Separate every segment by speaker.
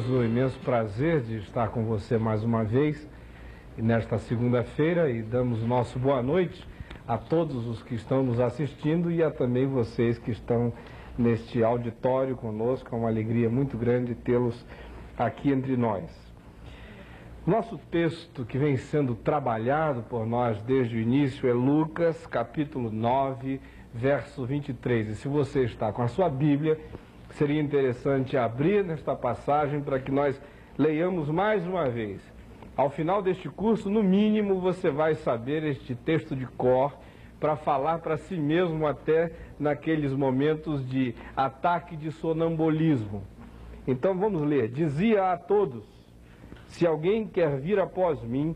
Speaker 1: temos o imenso prazer de estar com você mais uma vez nesta segunda-feira e damos nosso boa noite a todos os que estão nos assistindo e a também vocês que estão neste auditório conosco. É uma alegria muito grande tê-los aqui entre nós. Nosso texto que vem sendo trabalhado por nós desde o início é Lucas, capítulo 9, verso 23. E se você está com a sua Bíblia, seria interessante abrir nesta passagem para que nós leiamos mais uma vez. Ao final deste curso, no mínimo, você vai saber este texto de cor para falar para si mesmo até naqueles momentos de ataque de sonambulismo. Então vamos ler. Dizia a todos: se alguém quer vir após mim,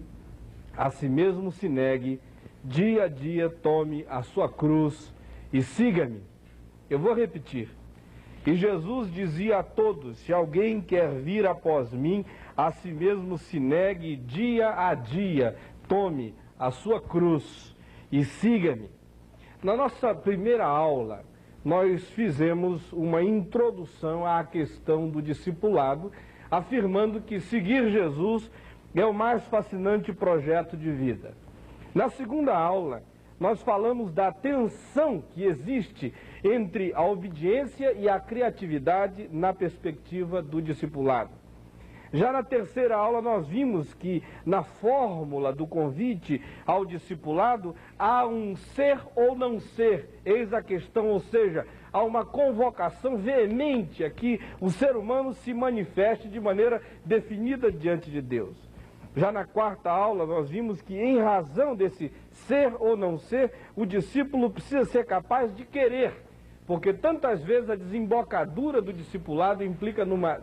Speaker 1: a si mesmo se negue, dia a dia tome a sua cruz e siga-me. Eu vou repetir. E Jesus dizia a todos: se alguém quer vir após mim, a si mesmo se negue, dia a dia tome a sua cruz e siga-me. Na nossa primeira aula, nós fizemos uma introdução à questão do discipulado, afirmando que seguir Jesus é o mais fascinante projeto de vida. Na segunda aula, nós falamos da tensão que existe entre a obediência e a criatividade na perspectiva do discipulado. Já na terceira aula nós vimos que na fórmula do convite ao discipulado há um ser ou não ser, eis a questão, ou seja, há uma convocação veemente a que o ser humano se manifeste de maneira definida diante de Deus. Já na quarta aula nós vimos que em razão desse ser ou não ser, o discípulo precisa ser capaz de querer, porque tantas vezes a desembocadura do discipulado implica numa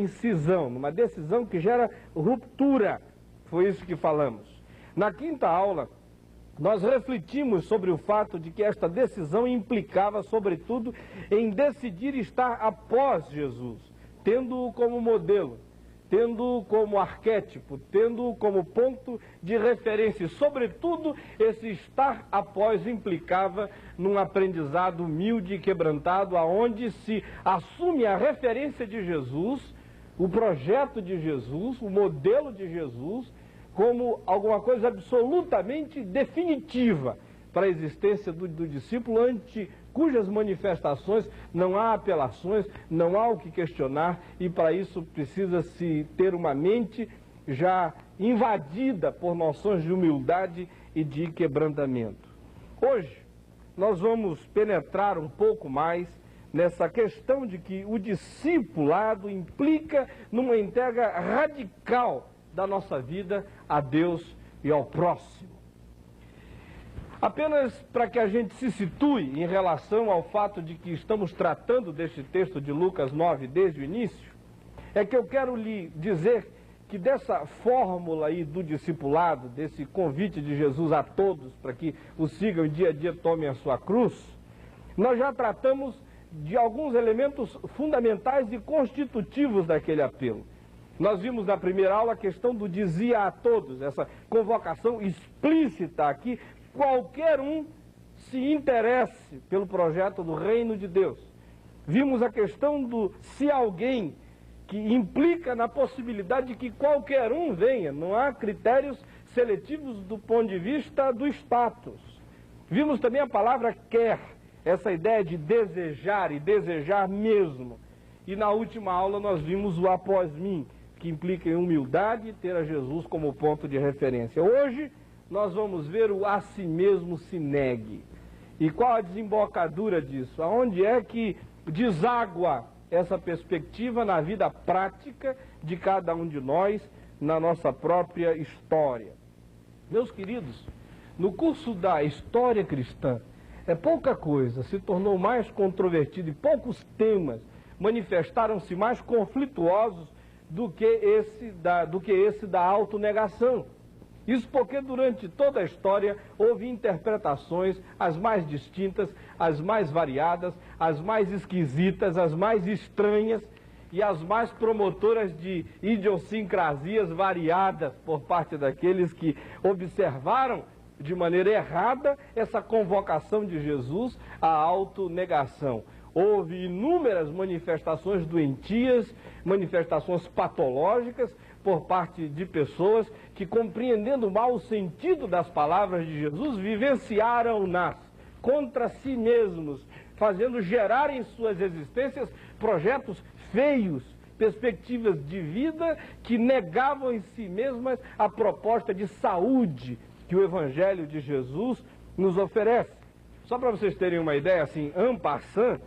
Speaker 1: cisão, numa decisão que gera ruptura. Foi isso que falamos. Na quinta aula, nós refletimos sobre o fato de que esta decisão implicava, sobretudo, em decidir estar após Jesus, tendo-o como modelo, tendo-o como arquétipo, tendo-o como ponto de referência. E, sobretudo, esse estar após implicava num aprendizado humilde e quebrantado, aonde se assume a referência de Jesus, o projeto de Jesus, o modelo de Jesus, como alguma coisa absolutamente definitiva para a existência do discípulo, ante cujas manifestações não há apelações, não há o que questionar, e para isso precisa-se ter uma mente já invadida por noções de humildade e de quebrantamento. Hoje nós vamos penetrar um pouco mais nessa questão de que o discipulado implica numa entrega radical da nossa vida a Deus e ao próximo. Apenas para que a gente se situe em relação ao fato de que estamos tratando deste texto de Lucas 9 desde o início, é que eu quero lhe dizer que dessa fórmula aí do discipulado, desse convite de Jesus a todos para que o sigam e dia a dia tomem a sua cruz, nós já tratamos de alguns elementos fundamentais e constitutivos daquele apelo. Nós vimos na primeira aula a questão do dizia a todos, essa convocação explícita aqui. Qualquer um se interesse pelo projeto do reino de Deus. Vimos a questão do se alguém, que implica na possibilidade de que qualquer um venha. Não há critérios seletivos do ponto de vista do status. Vimos também a palavra quer, essa ideia de desejar e desejar mesmo. E na última aula nós vimos o após mim, que implica em humildade e ter a Jesus como ponto de referência. Hoje nós vamos ver o a si mesmo se negue. E qual a desembocadura disso? Aonde é que deságua essa perspectiva na vida prática de cada um de nós, na nossa própria história? Meus queridos, no curso da história cristã, pouca coisa se tornou mais controvertido e poucos temas manifestaram-se mais conflituosos do que esse da autonegação. Isso porque durante toda a história houve interpretações as mais distintas, as mais variadas, as mais esquisitas, as mais estranhas e as mais promotoras de idiosincrasias variadas por parte daqueles que observaram de maneira errada essa convocação de Jesus à autonegação. houve inúmeras manifestações doentias, manifestações patológicas por parte de pessoas que, compreendendo mal o sentido das palavras de Jesus, vivenciaram-nas contra si mesmos, fazendo gerar em suas existências projetos feios, perspectivas de vida que negavam em si mesmas a proposta de saúde que o Evangelho de Jesus nos oferece. Só para vocês terem uma ideia, assim, en passant,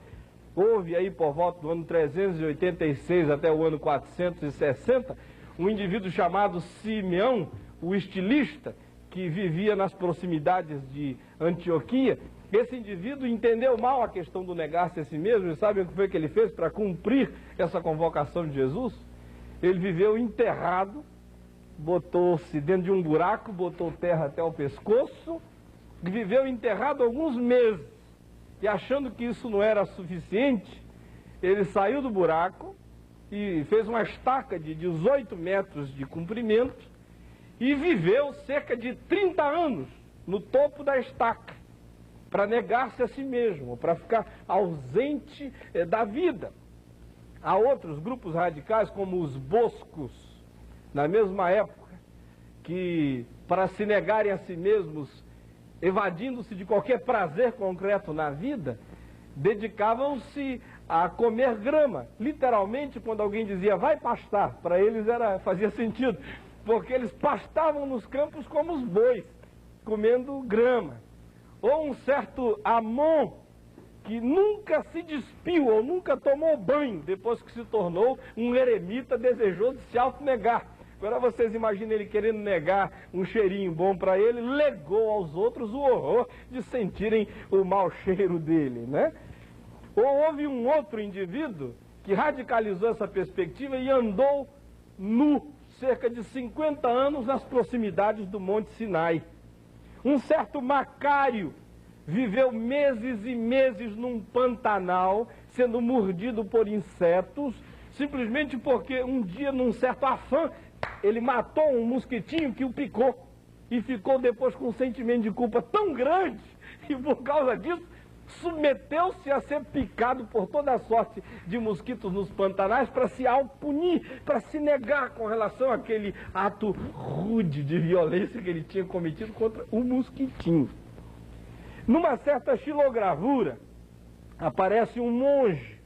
Speaker 1: houve aí por volta do ano 386 até o ano 460, um indivíduo chamado Simeão, o estilista, que vivia nas proximidades de Antioquia. Esse indivíduo entendeu mal a questão do negar-se a si mesmo, e sabe o que foi que ele fez para cumprir essa convocação de Jesus? Ele viveu enterrado, botou-se dentro de um buraco, botou terra até o pescoço, e viveu enterrado alguns meses. E achando que isso não era suficiente, ele saiu do buraco e fez uma estaca de 18 metros de comprimento e viveu cerca de 30 anos no topo da estaca, para negar-se a si mesmo, para ficar ausente da vida. Há outros grupos radicais, como os boscos, na mesma época, que para se negarem a si mesmos, evadindo-se de qualquer prazer concreto na vida, dedicavam-se a comer grama. Literalmente, quando alguém dizia, vai pastar, para eles fazia sentido, porque eles pastavam nos campos como os bois, comendo grama. Ou um certo Amon, que nunca se despiu ou nunca tomou banho, depois que se tornou um eremita desejoso de se autonegar. Agora vocês imaginem ele querendo negar um cheirinho bom para ele, legou aos outros o horror de sentirem o mau cheiro dele, né? Ou houve um outro indivíduo que radicalizou essa perspectiva e andou nu, cerca de 50 anos nas proximidades do Monte Sinai. Um certo Macário viveu meses e meses num Pantanal, sendo mordido por insetos, simplesmente porque um dia, num certo afã, ele matou um mosquitinho que o picou e ficou depois com um sentimento de culpa tão grande e por causa disso submeteu-se a ser picado por toda a sorte de mosquitos nos pantanais para se autopunir, para se negar com relação àquele ato rude de violência que ele tinha cometido contra o mosquitinho. Numa certa xilogravura aparece um monge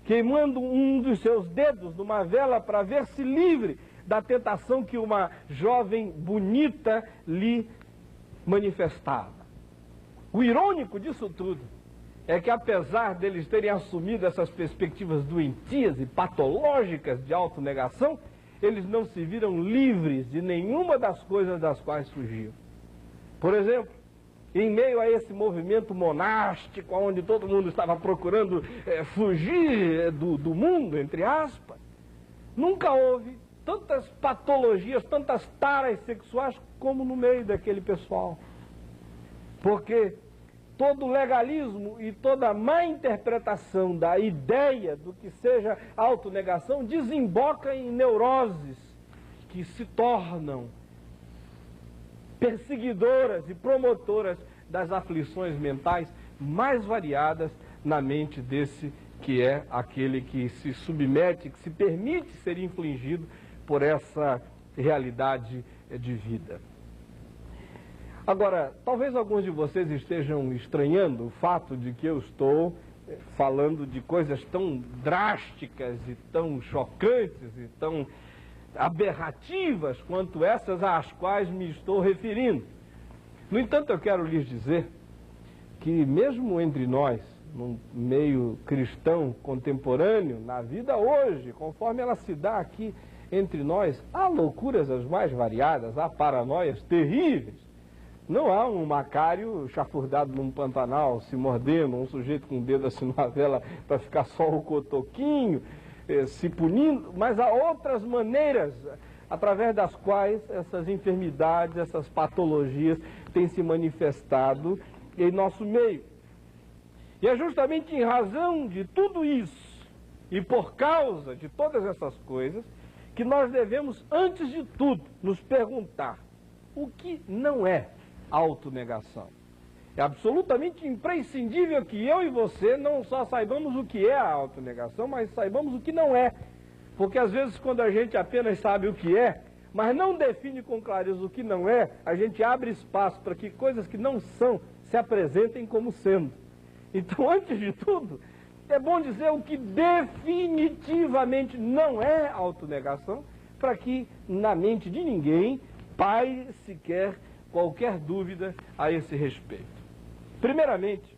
Speaker 1: queimando um dos seus dedos numa vela para ver-se livre da tentação que uma jovem bonita lhe manifestava. O irônico disso tudo é que, apesar deles terem assumido essas perspectivas doentias e patológicas de autonegação, eles não se viram livres de nenhuma das coisas das quais fugiam. Por exemplo, em meio a esse movimento monástico, onde todo mundo estava procurando fugir do mundo, entre aspas, nunca houve tantas patologias, tantas taras sexuais como no meio daquele pessoal. Porque todo legalismo e toda má interpretação da ideia do que seja autonegação desemboca em neuroses que se tornam perseguidoras e promotoras das aflições mentais mais variadas na mente desse que é aquele que se submete, que se permite ser infligido por essa realidade de vida. Agora, talvez alguns de vocês estejam estranhando o fato de que eu estou falando de coisas tão drásticas e tão chocantes e tão aberrativas quanto essas às quais me estou referindo. No entanto, eu quero lhes dizer que mesmo entre nós, no meio cristão contemporâneo, na vida hoje, conforme ela se dá aqui entre nós, há loucuras as mais variadas, há paranoias terríveis. Não há um Macário chafurdado num Pantanal, se mordendo, um sujeito com o dedo assim numa vela para ficar só o cotoquinho, se punindo, mas há outras maneiras através das quais essas enfermidades, essas patologias têm se manifestado em nosso meio. E é justamente em razão de tudo isso e por causa de todas essas coisas que nós devemos, antes de tudo, nos perguntar o que não é autonegação. É absolutamente imprescindível que eu e você não só saibamos o que é a autonegação, mas saibamos o que não é. Porque às vezes quando a gente apenas sabe o que é, mas não define com clareza o que não é, a gente abre espaço para que coisas que não são se apresentem como sendo. Então, antes de tudo, é bom dizer o que definitivamente não é autonegação, para que na mente de ninguém paire sequer qualquer dúvida a esse respeito. Primeiramente,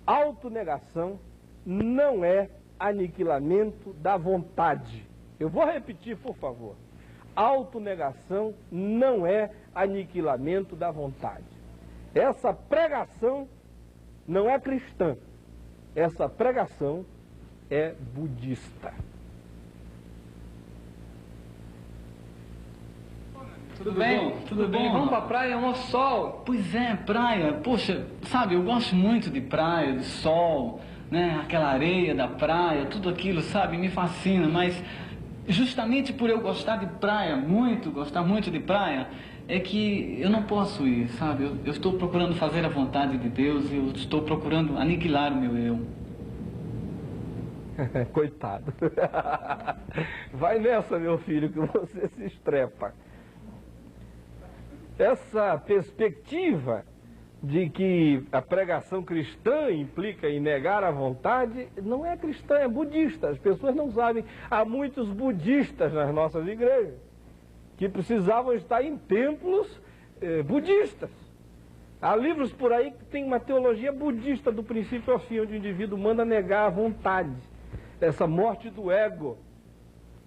Speaker 1: autonegação não é aniquilamento da vontade. Eu vou repetir, por favor. Autonegação não é aniquilamento da vontade. Essa pregação não é cristã. Essa pregação é budista.
Speaker 2: Tudo bem? Tudo bem? Vamos pra praia, um sol. Pois é, praia. Poxa, sabe, eu gosto muito de praia, de sol, né? Aquela areia da praia, tudo aquilo, sabe, me fascina. Mas justamente por eu gostar de praia, gostar muito de praia, é que eu não posso ir, sabe? Eu estou procurando fazer a vontade de Deus, eu estou procurando aniquilar o meu eu.
Speaker 1: Coitado. Vai nessa, meu filho, que você se estrepa. Essa perspectiva de que a pregação cristã implica em negar a vontade, não é cristã, é budista. As pessoas não sabem. Há muitos budistas nas nossas igrejas que precisavam estar em templos budistas. Há livros por aí que tem uma teologia budista do princípio ao fim, onde o indivíduo manda negar a vontade, essa morte do ego.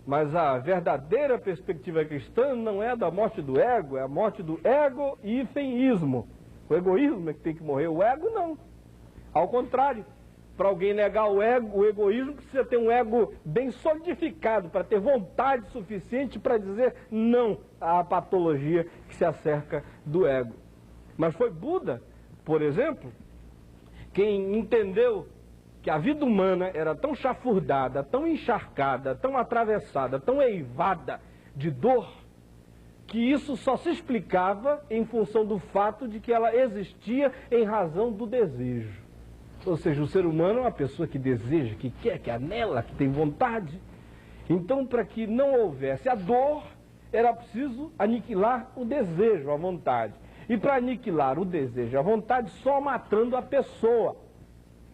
Speaker 1: Mas a verdadeira perspectiva cristã não é da morte do ego, é a morte do ego-ismo. O egoísmo é que tem que morrer, o ego não. Ao contrário, para alguém negar o ego, o egoísmo, precisa ter um ego bem solidificado, para ter vontade suficiente para dizer não à patologia que se acerca do ego. Mas foi Buda, por exemplo, quem entendeu que a vida humana era tão chafurdada, tão encharcada, tão atravessada, tão eivada de dor, que isso só se explicava em função do fato de que ela existia em razão do desejo. Ou seja, o ser humano é uma pessoa que deseja, que quer, que anela, que tem vontade. Então, para que não houvesse a dor, era preciso aniquilar o desejo, a vontade. E para aniquilar o desejo, a vontade, só matando a pessoa.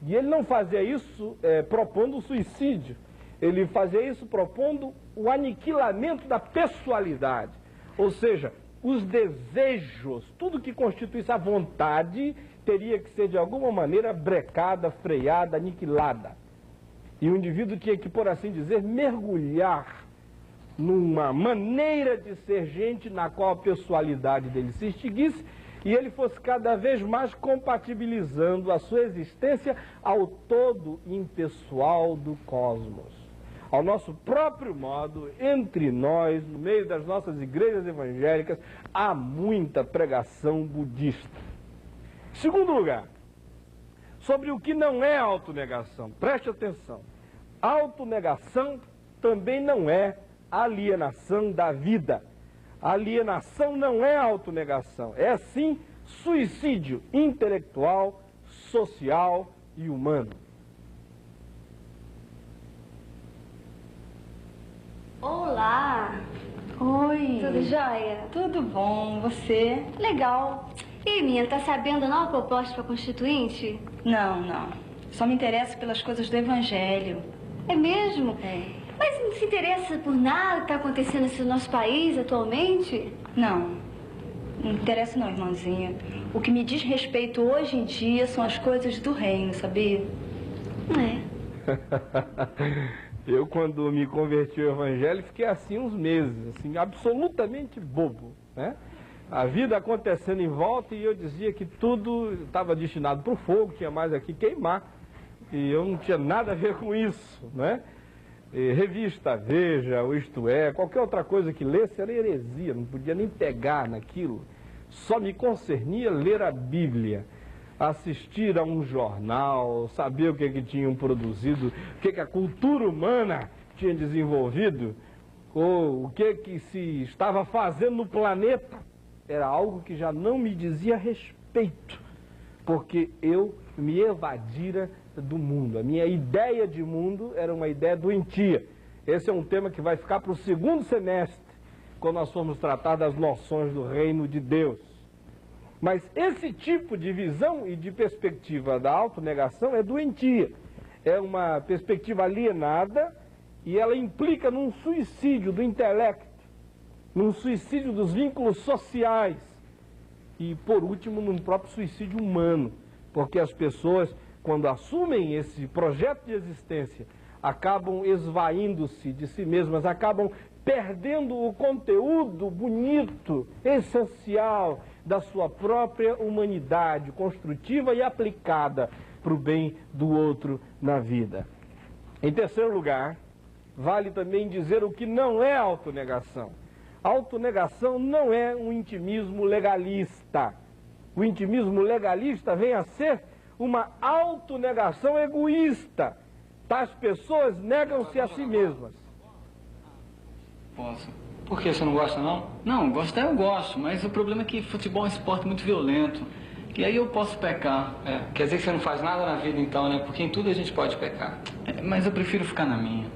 Speaker 1: E ele não fazia isso propondo o suicídio. Ele fazia isso propondo o aniquilamento da pessoalidade. Ou seja, os desejos, tudo que constituísse a vontade, teria que ser de alguma maneira brecada, freada, aniquilada. E o indivíduo tinha que, por assim dizer, mergulhar numa maneira de ser gente na qual a pessoalidade dele se extinguisse e ele fosse cada vez mais compatibilizando a sua existência ao todo impessoal do cosmos. Ao nosso próprio modo, entre nós, no meio das nossas igrejas evangélicas, há muita pregação budista. Segundo lugar, sobre o que não é autonegação, preste atenção. Autonegação também não é alienação da vida. Alienação não é autonegação, é sim suicídio intelectual, social e humano.
Speaker 3: Olá!
Speaker 4: Oi!
Speaker 3: Tudo jóia?
Speaker 4: Tudo bom, você?
Speaker 3: Legal! E aí, menina, tá sabendo da nova proposta para Constituinte?
Speaker 4: Não. Só me interesso pelas coisas do Evangelho.
Speaker 3: É mesmo?
Speaker 4: É.
Speaker 3: Mas não se interessa por nada que tá acontecendo nesse nosso país atualmente?
Speaker 4: Não me interessa não, irmãzinha. O que me diz respeito hoje em dia são as coisas do reino, sabia?
Speaker 1: Eu, quando me converti ao Evangelho, fiquei assim uns meses, assim, absolutamente bobo, né? A vida acontecendo em volta e eu dizia que tudo estava destinado para o fogo, tinha mais aqui queimar. E eu não tinha nada a ver com isso, né? E revista Veja, ou Isto É, qualquer outra coisa que lesse era heresia, não podia nem pegar naquilo. Só me concernia ler a Bíblia, assistir a um jornal, saber o que tinham produzido, o que a cultura humana tinha desenvolvido, ou o que se estava fazendo no planeta. Era algo que já não me dizia respeito. porque eu me evadira do mundo. A minha ideia de mundo era uma ideia doentia. Esse é um tema que vai ficar para o segundo semestre, quando nós formos tratar das noções do reino de Deus. Mas esse tipo de visão e de perspectiva da autonegação é doentia. É uma perspectiva alienada e ela implica num suicídio do intelecto, num suicídio dos vínculos sociais e, por último, num próprio suicídio humano. Porque as pessoas, quando assumem esse projeto de existência, acabam esvaindo-se de si mesmas, acabam perdendo o conteúdo bonito, essencial da sua própria humanidade, construtiva e aplicada para o bem do outro na vida. Em terceiro lugar, vale também dizer o que não é autonegação. Autonegação não é um intimismo legalista. O intimismo legalista vem a ser uma autonegação egoísta. Tais pessoas negam-se a si mesmas.
Speaker 2: Posso. Por que você não gosta, não? Não, gostar eu gosto, mas o problema é que futebol é um esporte muito violento. E aí eu posso pecar. Quer dizer que você não faz nada na vida então, né? Porque em tudo a gente pode pecar. Mas eu prefiro ficar na minha.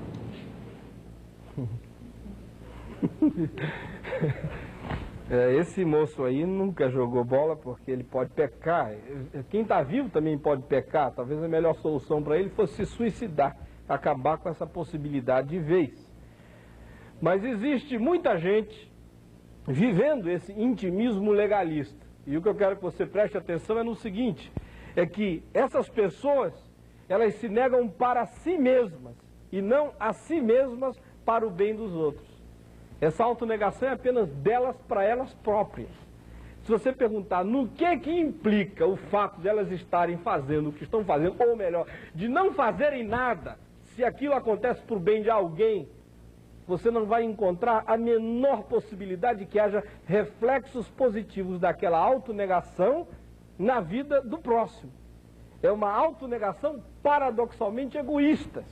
Speaker 1: Esse moço aí nunca jogou bola porque ele pode pecar. Quem está vivo também pode pecar. Talvez a melhor solução para ele fosse se suicidar, acabar com essa possibilidade de vez. Mas existe muita gente vivendo esse intimismo legalista. E o que eu quero que você preste atenção é no seguinte, é que essas pessoas, elas se negam para si mesmas e não a si mesmas para o bem dos outros. Essa autonegação é apenas delas para elas próprias. Se você perguntar no que implica o fato de elas estarem fazendo o que estão fazendo, ou melhor, de não fazerem nada, se aquilo acontece por bem de alguém, você não vai encontrar a menor possibilidade de que haja reflexos positivos daquela autonegação na vida do próximo. É uma autonegação paradoxalmente egoísta,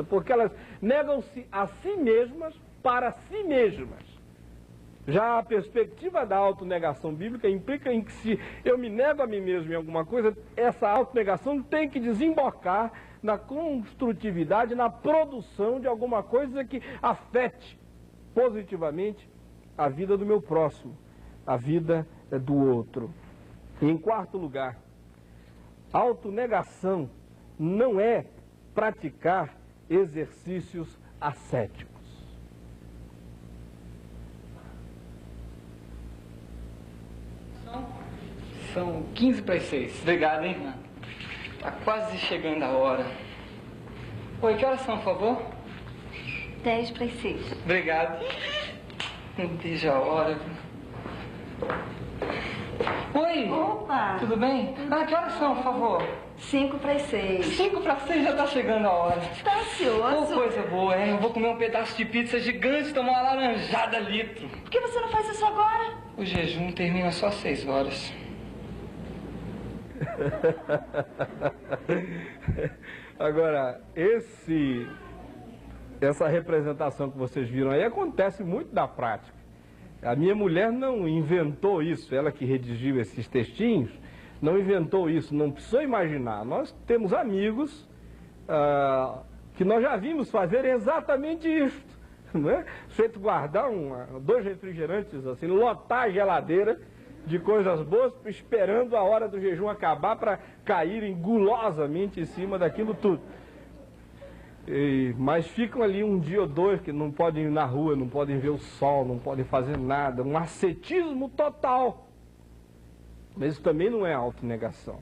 Speaker 1: porque elas negam-se a si mesmas para si mesmas. Já a perspectiva da autonegação bíblica implica em que se eu me nego a mim mesmo em alguma coisa, essa autonegação tem que desembocar na construtividade, na produção de alguma coisa que afete positivamente a vida do meu próximo, a vida do outro. E em quarto lugar, autonegação não é praticar exercícios ascéticos.
Speaker 2: São 15 para as 6. Obrigado, hein? Tá quase chegando a hora. Oi, que horas são, por favor?
Speaker 3: 10 para as 6.
Speaker 2: Obrigado. Não vejo a hora. Oi!
Speaker 3: Opa!
Speaker 2: Tudo bem? Que horas são, por favor?
Speaker 3: 5 para as 6.
Speaker 2: 5 para 6 já tá chegando a hora.
Speaker 3: Tá ansioso?
Speaker 2: Coisa boa, hein? Eu vou comer um pedaço de pizza gigante e tomar uma laranjada litro.
Speaker 3: Por que você não faz isso agora?
Speaker 2: O jejum termina só às 6 horas.
Speaker 1: Agora, essa representação que vocês viram aí acontece muito na prática. A minha mulher não inventou isso, ela que redigiu esses textinhos, não inventou isso, não precisou imaginar. Nós temos amigos que nós já vimos fazer exatamente isso, não é? Feito guardar 2 refrigerantes, assim, lotar a geladeira de coisas boas, esperando a hora do jejum acabar para caírem gulosamente em cima daquilo tudo. Mas ficam ali um dia ou dois que não podem ir na rua, não podem ver o sol, não podem fazer nada, um ascetismo total. Mas isso também não é autonegação.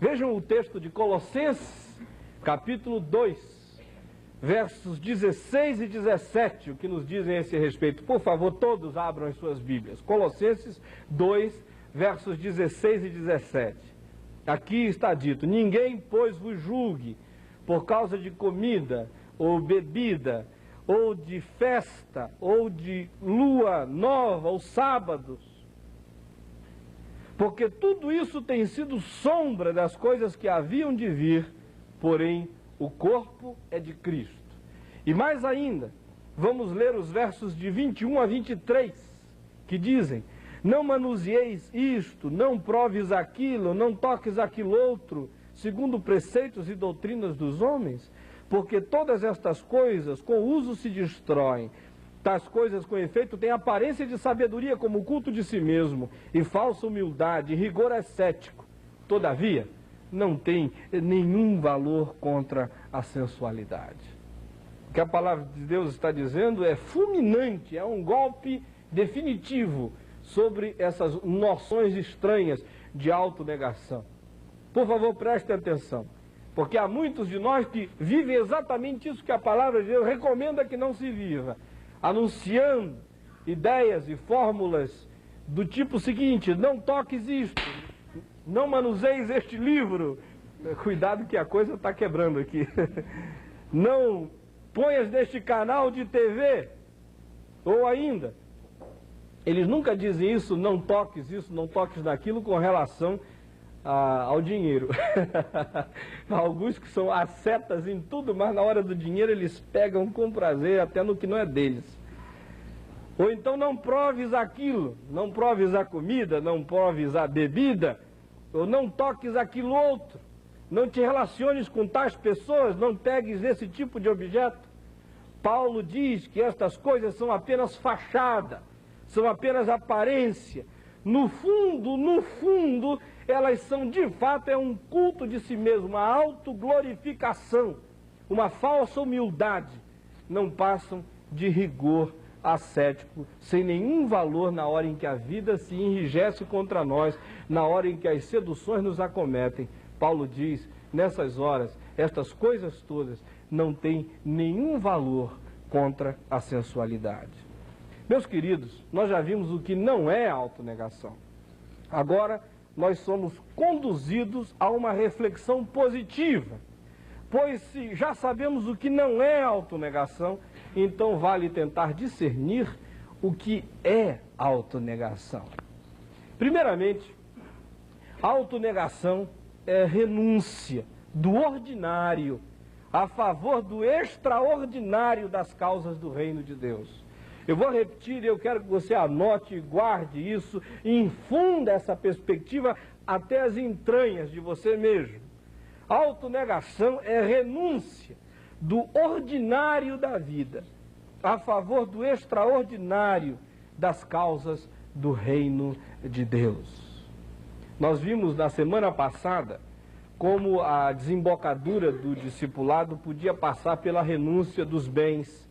Speaker 1: Vejam o texto de Colossenses, capítulo 2, versos 16 e 17, o que nos dizem a esse respeito. Por favor, todos abram as suas Bíblias. Colossenses 2, versos 16 e 17. Aqui está dito: ninguém, pois, vos julgue por causa de comida, ou bebida, ou de festa, ou de lua nova, ou sábados. Porque tudo isso tem sido sombra das coisas que haviam de vir, porém o corpo é de Cristo. E mais ainda, vamos ler os versos de 21 a 23, que dizem: Não manuseeis isto, não proves aquilo, não toques aquilo outro, segundo preceitos e doutrinas dos homens, porque todas estas coisas com uso se destroem. Tais coisas, com efeito, têm aparência de sabedoria, como o culto de si mesmo, e falsa humildade, e rigor ascético. Todavia, não tem nenhum valor contra a sensualidade. O que a palavra de Deus está dizendo é fulminante, é um golpe definitivo sobre essas noções estranhas de autonegação. Por favor, prestem atenção, porque há muitos de nós que vivem exatamente isso que a palavra de Deus recomenda que não se viva, anunciando ideias e fórmulas do tipo seguinte: não toques isto, não manuseis este livro, cuidado que a coisa está quebrando aqui, não ponhas neste canal de TV, ou ainda, eles nunca dizem isso, não toques naquilo, com relação ao dinheiro. Alguns que são ascetas em tudo, mas na hora do dinheiro eles pegam com prazer até no que não é deles. Ou então, não proves aquilo, não proves a comida, não proves a bebida, ou não toques aquilo outro, não te relaciones com tais pessoas, não pegues esse tipo de objeto. Paulo diz que estas coisas são apenas fachada, são apenas aparência. No fundo, elas são de fato um culto de si mesmo, uma autoglorificação, uma falsa humildade. Não passam de rigor ascético, sem nenhum valor na hora em que a vida se enrijece contra nós, na hora em que as seduções nos acometem. Paulo diz, nessas horas, estas coisas todas não têm nenhum valor contra a sensualidade. Meus queridos, nós já vimos o que não é autonegação. Agora, nós somos conduzidos a uma reflexão positiva, pois se já sabemos o que não é autonegação, então vale tentar discernir o que é autonegação. Primeiramente, autonegação é renúncia do ordinário a favor do extraordinário das causas do reino de Deus. Eu vou repetir e eu quero que você anote e guarde isso e infunda essa perspectiva até as entranhas de você mesmo. Autonegação é renúncia do ordinário da vida a favor do extraordinário das causas do reino de Deus. Nós vimos na semana passada como a desembocadura do discipulado podia passar pela renúncia dos bens,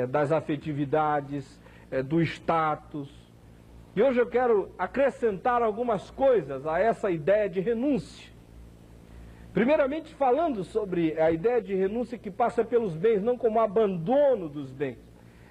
Speaker 1: das afetividades, do status. E hoje eu quero acrescentar algumas coisas a essa ideia de renúncia. Primeiramente, falando sobre a ideia de renúncia que passa pelos bens, não como abandono dos bens.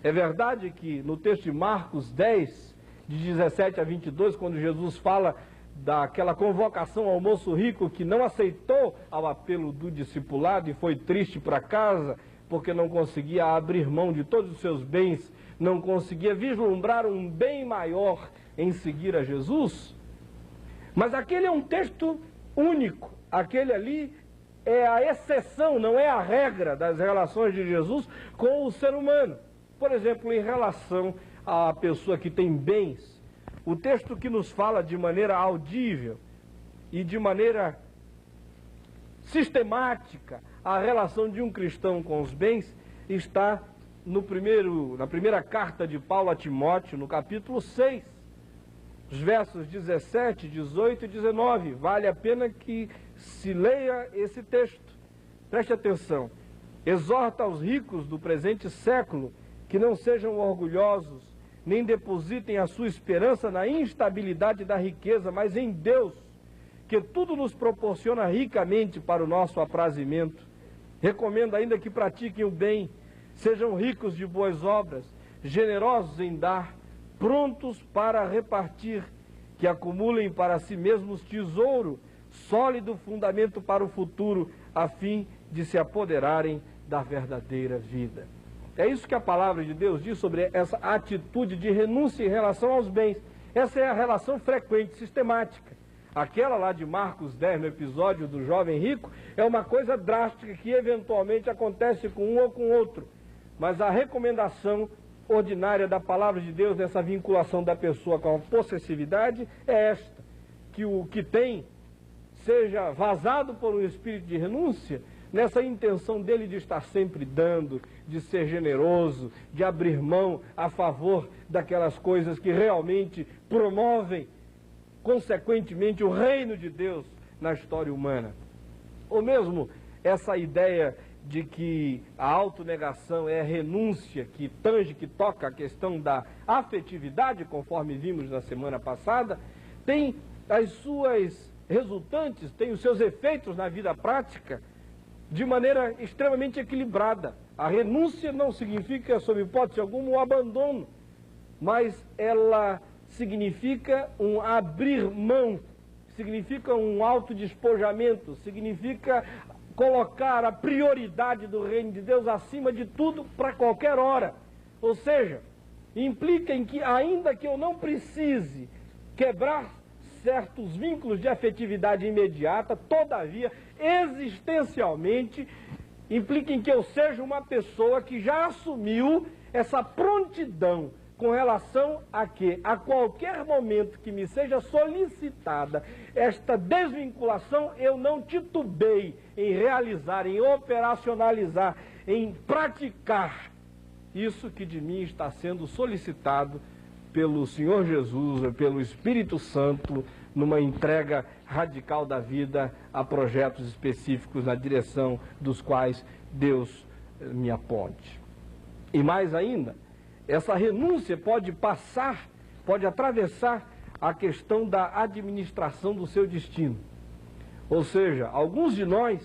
Speaker 1: É verdade que no texto de Marcos 10, de 17 a 22, quando Jesus fala daquela convocação ao moço rico que não aceitou ao apelo do discipulado e foi triste para casa porque não conseguia abrir mão de todos os seus bens, não conseguia vislumbrar um bem maior em seguir a Jesus. Mas aquele é um texto único, aquele ali é a exceção, não é a regra das relações de Jesus com o ser humano. Por exemplo, em relação à pessoa que tem bens, o texto que nos fala de maneira audível e de maneira sistemática a relação de um cristão com os bens está na primeira carta de Paulo a Timóteo, no capítulo 6, os versos 17, 18 e 19. Vale a pena que se leia esse texto. Preste atenção. Exorta aos ricos do presente século que não sejam orgulhosos, nem depositem a sua esperança na instabilidade da riqueza, mas em Deus, que tudo nos proporciona ricamente para o nosso aprazimento. Recomendo ainda que pratiquem o bem, sejam ricos de boas obras, generosos em dar, prontos para repartir, que acumulem para si mesmos tesouro, sólido fundamento para o futuro, a fim de se apoderarem da verdadeira vida. É isso que a palavra de Deus diz sobre essa atitude de renúncia em relação aos bens. Essa é a relação frequente, sistemática. Aquela lá de Marcos 10, no episódio do jovem rico, é uma coisa drástica que eventualmente acontece com um ou com outro. Mas a recomendação ordinária da palavra de Deus nessa vinculação da pessoa com a possessividade é esta, que o que tem seja vazado por um espírito de renúncia, nessa intenção dele de estar sempre dando, de ser generoso, de abrir mão a favor daquelas coisas que realmente promovem, consequentemente, o reino de Deus na história humana. Ou mesmo essa ideia de que a autonegação é a renúncia que tange, que toca a questão da afetividade, conforme vimos na semana passada, tem as suas resultantes, tem os seus efeitos na vida prática de maneira extremamente equilibrada. A renúncia não significa, sob hipótese alguma, um abandono, mas ela significa um abrir mão, significa um autodespojamento, significa colocar a prioridade do reino de Deus acima de tudo para qualquer hora. Ou seja, implica em que, ainda que eu não precise quebrar certos vínculos de afetividade imediata, todavia, existencialmente, implica em que eu seja uma pessoa que já assumiu essa prontidão com relação a que, a qualquer momento que me seja solicitada esta desvinculação, eu não titubei em realizar, em operacionalizar, em praticar isso que de mim está sendo solicitado pelo Senhor Jesus, pelo Espírito Santo, numa entrega radical da vida a projetos específicos na direção dos quais Deus me aponte. E mais ainda, essa renúncia pode passar, pode atravessar a questão da administração do seu destino. Ou seja, alguns de nós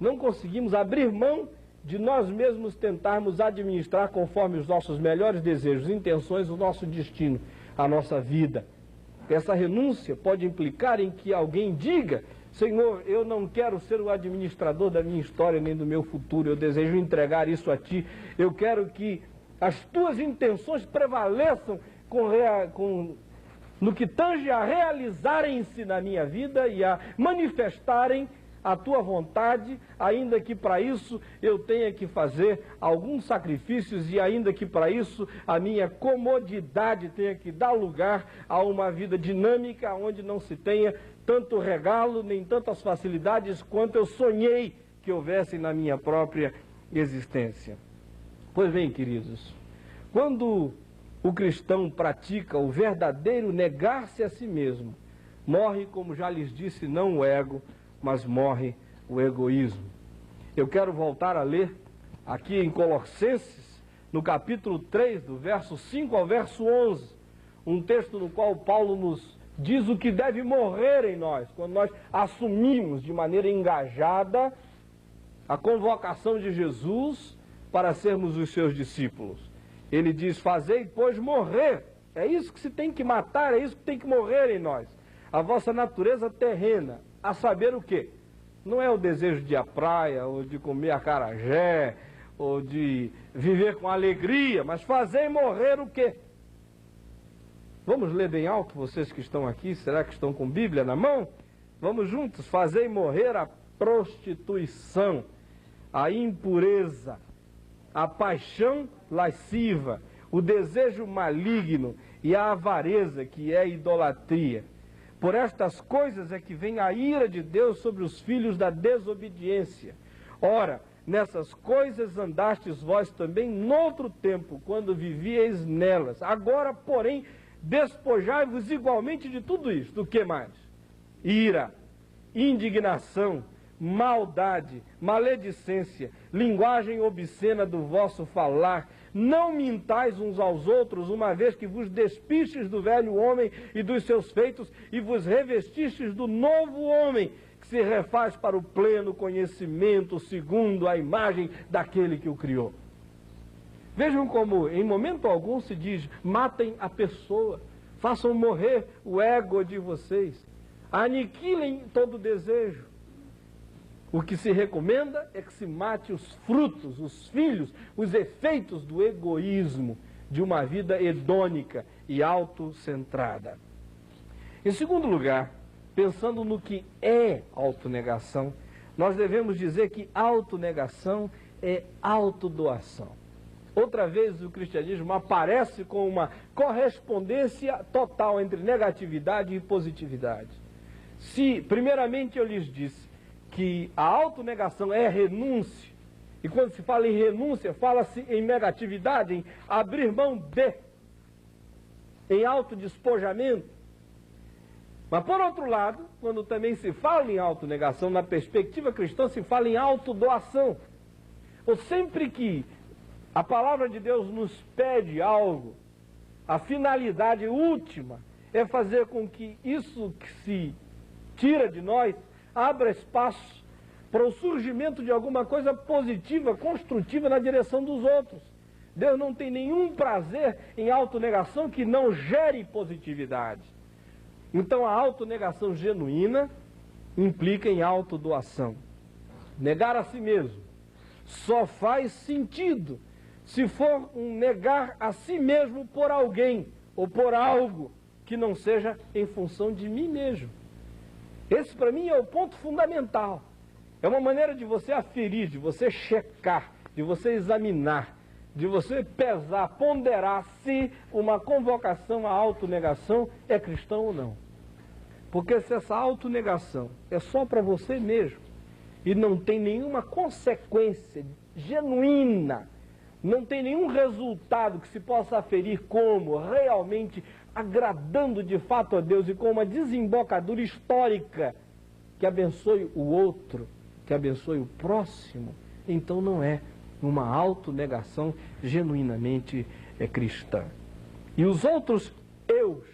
Speaker 1: não conseguimos abrir mão de nós mesmos tentarmos administrar conforme os nossos melhores desejos e intenções o nosso destino, a nossa vida. Essa renúncia pode implicar em que alguém diga: Senhor, eu não quero ser o administrador da minha história nem do meu futuro, eu desejo entregar isso a Ti, eu quero que as Tuas intenções prevaleçam no que tange a realizarem-se na minha vida e a manifestarem a Tua vontade, ainda que para isso eu tenha que fazer alguns sacrifícios e ainda que para isso a minha comodidade tenha que dar lugar a uma vida dinâmica onde não se tenha tanto regalo nem tantas facilidades quanto eu sonhei que houvessem na minha própria existência. Pois bem, queridos, quando o cristão pratica o verdadeiro negar-se a si mesmo, morre, como já lhes disse, não o ego, mas morre o egoísmo. Eu quero voltar a ler aqui em Colossenses, no capítulo 3, do verso 5 ao verso 11, um texto no qual Paulo nos diz o que deve morrer em nós, quando nós assumimos de maneira engajada a convocação de Jesus para sermos os seus discípulos. Ele diz: fazei, pois, morrer. É isso que se tem que matar, é isso que tem que morrer em nós. A vossa natureza terrena, a saber o quê? Não é o desejo de ir à praia, ou de comer acarajé, ou de viver com alegria, mas fazei morrer o quê? Vamos ler bem alto, vocês que estão aqui, será que estão com Bíblia na mão? Vamos juntos, fazei morrer a prostituição, a impureza, a paixão lasciva, o desejo maligno e a avareza, que é a idolatria. Por estas coisas é que vem a ira de Deus sobre os filhos da desobediência. Ora, nessas coisas andastes vós também noutro tempo, quando vivieis nelas. Agora, porém, despojai-vos igualmente de tudo isto. O que mais? Ira, indignação, maldade, maledicência, linguagem obscena do vosso falar. Não mintais uns aos outros, uma vez que vos despistes do velho homem e dos seus feitos e vos revestistes do novo homem, que se refaz para o pleno conhecimento segundo a imagem daquele que o criou. Vejam como em momento algum se diz: matem a pessoa, façam morrer o ego de vocês, aniquilem todo desejo. O que se recomenda é que se mate os frutos, os filhos, os efeitos do egoísmo, de uma vida hedônica e autocentrada. Em segundo lugar, pensando no que é autonegação, nós devemos dizer que autonegação é autodoação. outra vez o cristianismo aparece com uma correspondência total entre negatividade e positividade. Se, primeiramente, eu lhes disse que a autonegação é renúncia, e quando se fala em renúncia, fala-se em negatividade, em abrir mão de, em autodespojamento. Mas, por outro lado, quando também se fala em autonegação, na perspectiva cristã, se fala em autodoação. Ou sempre que a palavra de Deus nos pede algo, a finalidade última é fazer com que isso que se tira de nós abra espaço para o surgimento de alguma coisa positiva, construtiva na direção dos outros. Deus não tem nenhum prazer em autonegação que não gere positividade. Então a autonegação genuína implica em autodoação. Negar a si mesmo só faz sentido se for um negar a si mesmo por alguém ou por algo que não seja em função de mim mesmo. Esse para mim é o ponto fundamental. É uma maneira de você aferir, de você checar, de você examinar, de você pesar, ponderar se uma convocação à autonegação é cristã ou não. Porque se essa autonegação é só para você mesmo e não tem nenhuma consequência genuína, não tem nenhum resultado que se possa aferir como realmente agradando de fato a Deus e com uma desembocadura histórica que abençoe o outro, que abençoe o próximo, então não é uma autonegação genuinamente cristã. E os outros eus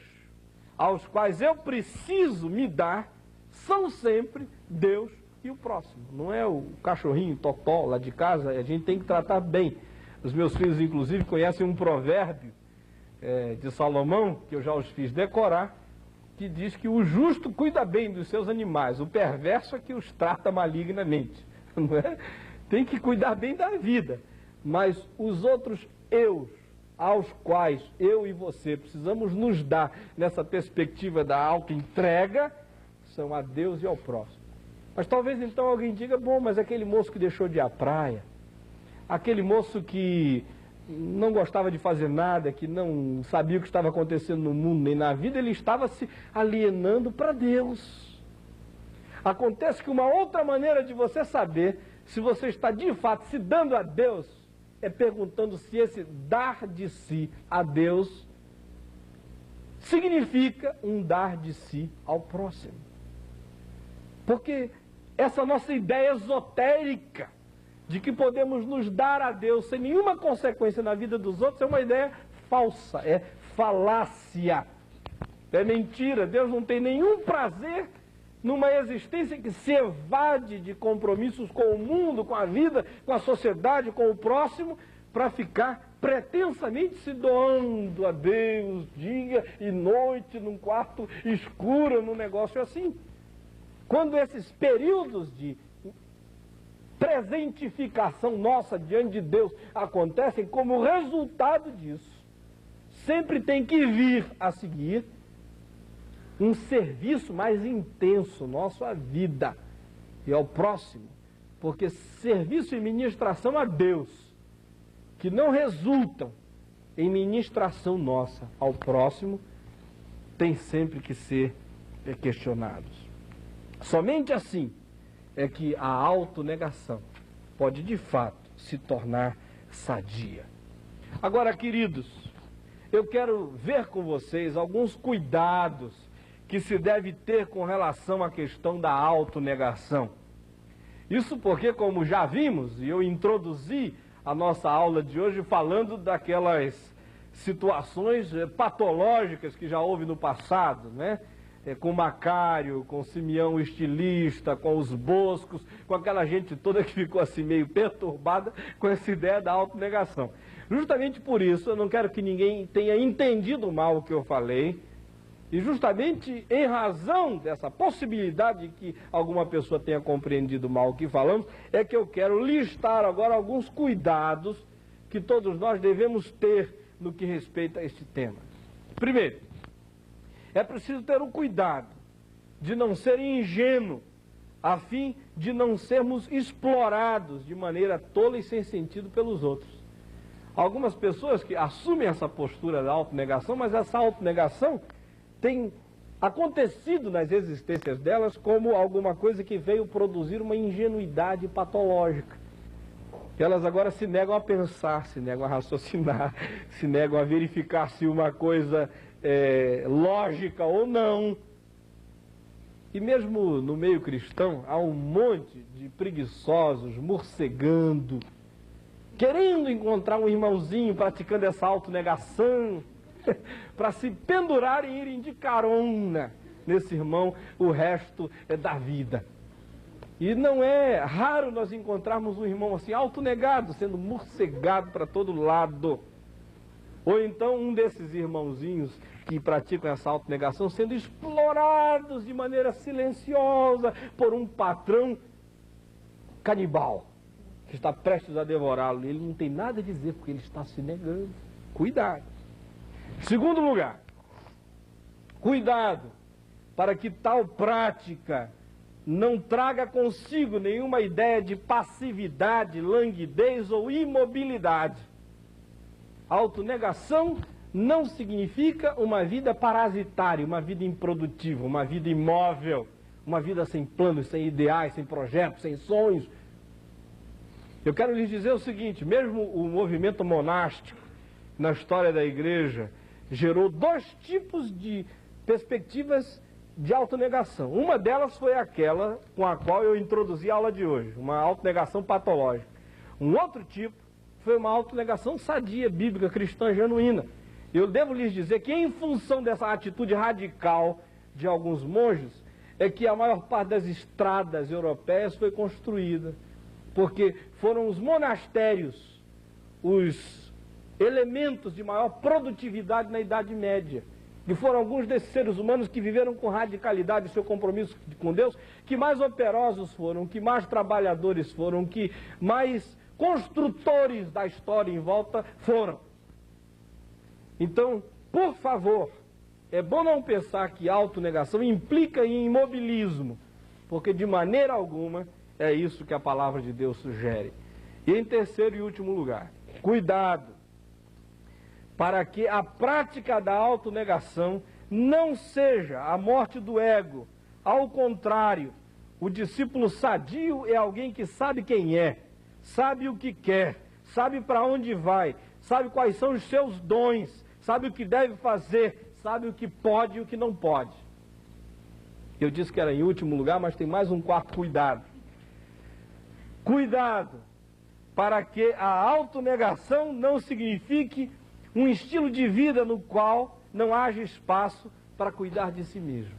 Speaker 1: aos quais eu preciso me dar são sempre Deus e o próximo. Não é o cachorrinho totó lá de casa, a gente tem que tratar bem. Os meus filhos, inclusive, conhecem um provérbio de Salomão, que eu já os fiz decorar, que diz que o justo cuida bem dos seus animais, o perverso é que os trata malignamente. Não é? Tem que cuidar bem da vida. Mas os outros eus, aos quais eu e você precisamos nos dar nessa perspectiva da autoentrega, são a Deus e ao próximo. Mas talvez então alguém diga, bom, mas aquele moço que deixou de ir à praia, aquele moço que não gostava de fazer nada, que não sabia o que estava acontecendo no mundo nem na vida, ele estava se alienando para Deus. Acontece que uma outra maneira de você saber se você está de fato se dando a Deus é perguntando se esse dar de si a Deus significa um dar de si ao próximo. Porque essa nossa ideia esotérica de que podemos nos dar a Deus sem nenhuma consequência na vida dos outros é uma ideia falsa, é falácia, é mentira. Deus não tem nenhum prazer numa existência que se evade de compromissos com o mundo, com a vida, com a sociedade, com o próximo, para ficar pretensamente se doando a Deus dia e noite, num quarto escuro, num negócio assim. Quando esses períodos de presentificação nossa diante de Deus acontecem, como resultado disso, sempre tem que vir a seguir um serviço mais intenso nosso à vida e ao próximo. Porque serviço e ministração a Deus, que não resultam em ministração nossa ao próximo, tem sempre que ser questionados. Somente assim é que a autonegação pode de fato se tornar sadia. Agora, queridos, eu quero ver com vocês alguns cuidados que se deve ter com relação à questão da autonegação. Isso porque, como já vimos, e eu introduzi a nossa aula de hoje falando daquelas situações patológicas que já houve no passado, né? Com Macário, com Simeão o estilista, com os Boscos, com aquela gente toda que ficou assim meio perturbada com essa ideia da autonegação. Justamente por isso, eu não quero que ninguém tenha entendido mal o que eu falei, e justamente em razão dessa possibilidade de que alguma pessoa tenha compreendido mal o que falamos, é que eu quero listar agora alguns cuidados que todos nós devemos ter no que respeita a este tema. Primeiro, é preciso ter um cuidado de não ser ingênuo, a fim de não sermos explorados de maneira tola e sem sentido pelos outros. algumas pessoas que assumem essa postura da autonegação, mas essa autonegação tem acontecido nas existências delas como alguma coisa que veio produzir uma ingenuidade patológica. Elas agora se negam a pensar, se negam a raciocinar, se negam a verificar se uma coisa é lógica ou não. E mesmo no meio cristão há um monte de preguiçosos morcegando, querendo encontrar um irmãozinho praticando essa autonegação, para se pendurarem e irem de carona nesse irmão o resto da vida. E não é raro nós encontrarmos um irmão assim, autonegado, sendo morcegado para todo lado. Ou então um desses irmãozinhos que praticam essa autonegação sendo explorados de maneira silenciosa por um patrão canibal, que está prestes a devorá-lo. Ele não tem nada a dizer porque ele está se negando. Cuidado. Segundo lugar, cuidado para que tal prática não traga consigo nenhuma ideia de passividade, languidez ou imobilidade. Autonegação não significa uma vida parasitária, uma vida improdutiva, uma vida imóvel, uma vida sem planos, sem ideais, sem projetos, sem sonhos. Eu quero lhes dizer o seguinte, mesmo o movimento monástico na história da igreja gerou dois tipos de perspectivas de autonegação. Uma delas foi aquela com a qual eu introduzi a aula de hoje, uma autonegação patológica. Um outro tipo foi uma autonegação sadia, bíblica, cristã, genuína. Eu devo lhes dizer que em função dessa atitude radical de alguns monges, é que a maior parte das estradas europeias foi construída, porque foram os monastérios os elementos de maior produtividade na Idade Média. E foram alguns desses seres humanos que viveram com radicalidade o seu compromisso com Deus, que mais operosos foram, que mais trabalhadores foram, que mais construtores da história em volta foram. Então, por favor, é bom não pensar que autonegação implica em imobilismo, porque de maneira alguma é isso que a palavra de Deus sugere. E em terceiro e último lugar, cuidado para que a prática da autonegação não seja a morte do ego. Ao contrário, o discípulo sadio é alguém que sabe quem é, sabe o que quer, sabe para onde vai, sabe quais são os seus dons, sabe o que deve fazer, sabe o que pode e o que não pode. Eu disse que era em último lugar, mas tem mais um quarto cuidado. Cuidado para que a autonegação não signifique um estilo de vida no qual não haja espaço para cuidar de si mesmo.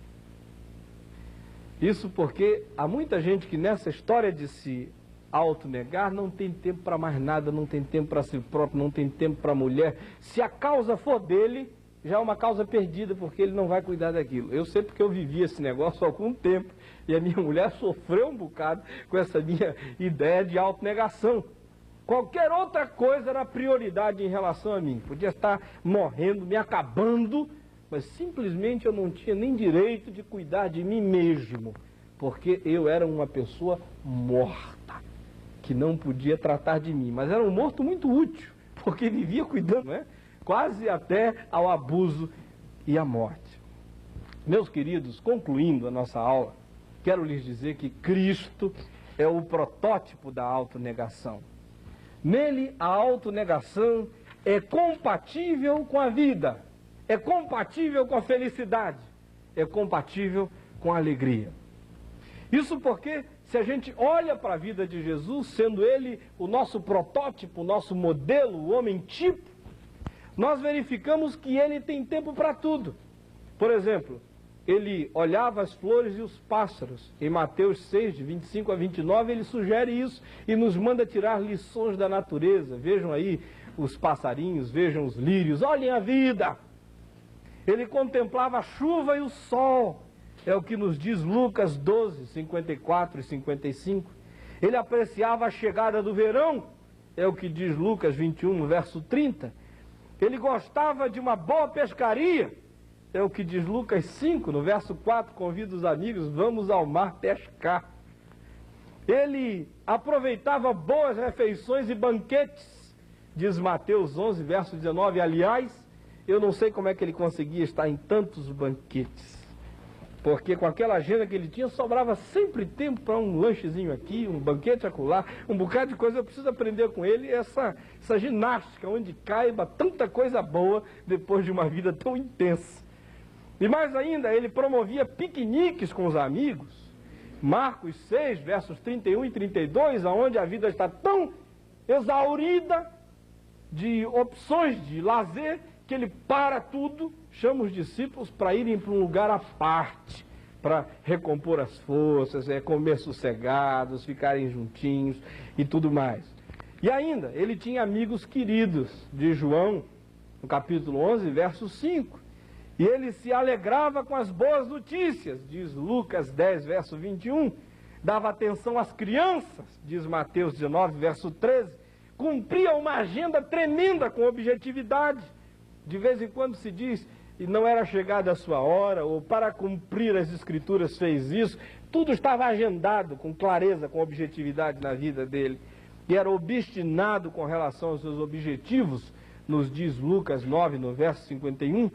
Speaker 1: Isso porque há muita gente que nessa história de se autonegar não tem tempo para mais nada, não tem tempo para si próprio, não tem tempo para a mulher. Se a causa for dele, já é uma causa perdida, porque ele não vai cuidar daquilo. Eu sei porque eu vivi esse negócio há algum tempo e a minha mulher sofreu um bocado com essa minha ideia de autonegação. Qualquer outra coisa era prioridade em relação a mim. Podia estar morrendo, me acabando, mas simplesmente eu não tinha nem direito de cuidar de mim mesmo, porque eu era uma pessoa morta, que não podia tratar de mim. Mas era um morto muito útil, porque vivia cuidando, né? Quase até ao abuso e à morte. Meus queridos, concluindo a nossa aula, quero lhes dizer que Cristo é o protótipo da autonegação. Nele, a autonegação é compatível com a vida, é compatível com a felicidade, é compatível com a alegria. Isso porque, se a gente olha para a vida de Jesus, sendo ele o nosso protótipo, o nosso modelo, o homem tipo, nós verificamos que ele tem tempo para tudo. Por exemplo, ele olhava as flores e os pássaros. Em Mateus 6, de 25 a 29, ele sugere isso e nos manda tirar lições da natureza. Vejam aí os passarinhos, vejam os lírios, olhem a vida. Ele contemplava a chuva e o sol, é o que nos diz Lucas 12, 54 e 55. Ele apreciava a chegada do verão, é o que diz Lucas 21, no verso 30. Ele gostava de uma boa pescaria, é o que diz Lucas 5, no verso 4, convida os amigos, vamos ao mar pescar. Ele aproveitava boas refeições e banquetes, diz Mateus 11, verso 19. Aliás, eu não sei como é que ele conseguia estar em tantos banquetes, porque com aquela agenda que ele tinha, sobrava sempre tempo para um lanchezinho aqui, um banquete acolá, um bocado de coisa. Eu preciso aprender com ele essa ginástica, onde caiba tanta coisa boa depois de uma vida tão intensa. E mais ainda, ele promovia piqueniques com os amigos. Marcos 6, versos 31 e 32, onde a vida está tão exaurida de opções de lazer, que ele para tudo, chama os discípulos para irem para um lugar à parte, para recompor as forças, comer sossegados, ficarem juntinhos e tudo mais. E ainda, ele tinha amigos queridos, de João, no capítulo 11, verso 5, e ele se alegrava com as boas notícias, diz Lucas 10, verso 21, dava atenção às crianças, diz Mateus 19, verso 13, cumpria uma agenda tremenda com objetividade. De vez em quando se diz, e não era chegada a sua hora, ou para cumprir as escrituras fez isso. Tudo estava agendado com clareza, com objetividade na vida dele. E era obstinado com relação aos seus objetivos, nos diz Lucas 9, no verso 51.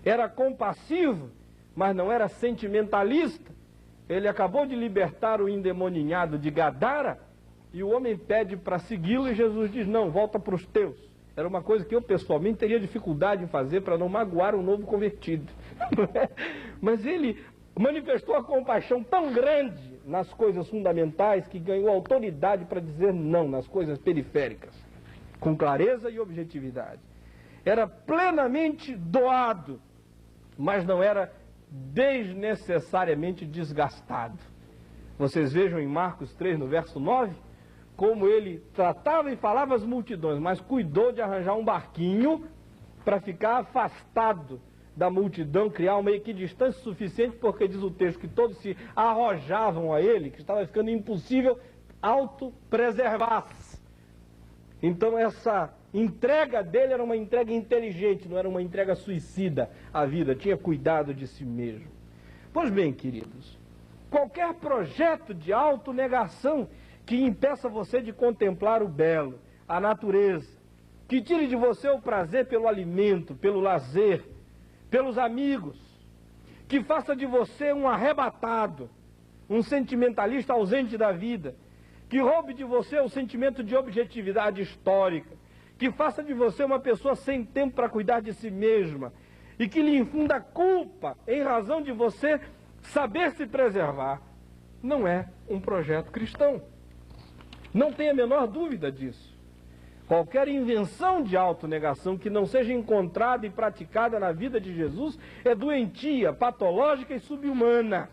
Speaker 1: Era compassivo, mas não era sentimentalista. Ele acabou de libertar o endemoninhado de Gadara, e o homem pede para segui-lo, e Jesus diz, não, volta para os teus. Era uma coisa que eu, pessoalmente, teria dificuldade em fazer para não magoar um novo convertido. Mas ele manifestou a compaixão tão grande nas coisas fundamentais que ganhou autoridade para dizer não nas coisas periféricas, com clareza e objetividade. Era plenamente doado, mas não era desnecessariamente desgastado. Vocês vejam em Marcos 3, no verso 9, como ele tratava e falava às multidões, mas cuidou de arranjar um barquinho para ficar afastado da multidão, criar uma equidistância suficiente, porque diz o texto que todos se arrojavam a ele, que estava ficando impossível autopreservar-se. Então essa entrega dele era uma entrega inteligente, não era uma entrega suicida à vida, tinha cuidado de si mesmo. Pois bem, queridos, qualquer projeto de autonegação que impeça você de contemplar o belo, a natureza, que tire de você o prazer pelo alimento, pelo lazer, pelos amigos, que faça de você um arrebatado, um sentimentalista ausente da vida, que roube de você o sentimento de objetividade histórica, que faça de você uma pessoa sem tempo para cuidar de si mesma, e que lhe infunda culpa em razão de você saber se preservar, não é um projeto cristão. Não tenha a menor dúvida disso. Qualquer invenção de autonegação que não seja encontrada e praticada na vida de Jesus é doentia, patológica e subhumana.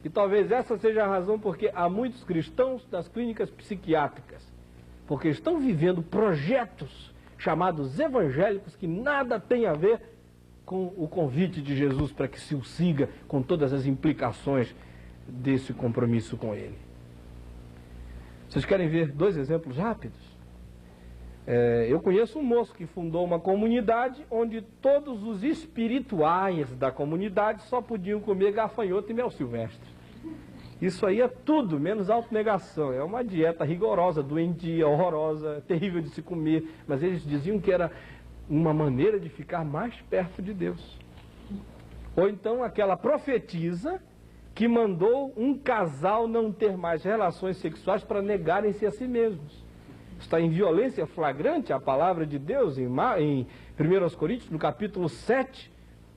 Speaker 1: E talvez essa seja a razão porque há muitos cristãos das clínicas psiquiátricas, porque estão vivendo projetos chamados evangélicos que nada tem a ver com o convite de Jesus para que se o siga com todas as implicações desse compromisso com ele. Vocês querem ver dois exemplos rápidos? Eu conheço um moço que fundou uma comunidade onde todos os espirituais da comunidade só podiam comer gafanhoto e mel silvestre. Isso aí é tudo, menos autonegação. É uma dieta rigorosa, doentia, horrorosa, terrível de se comer. Mas eles diziam que era uma maneira de ficar mais perto de Deus. Ou então aquela profetisa que mandou um casal não ter mais relações sexuais para negarem-se a si mesmos. Está em violência flagrante a palavra de Deus em 1 Coríntios, no capítulo 7,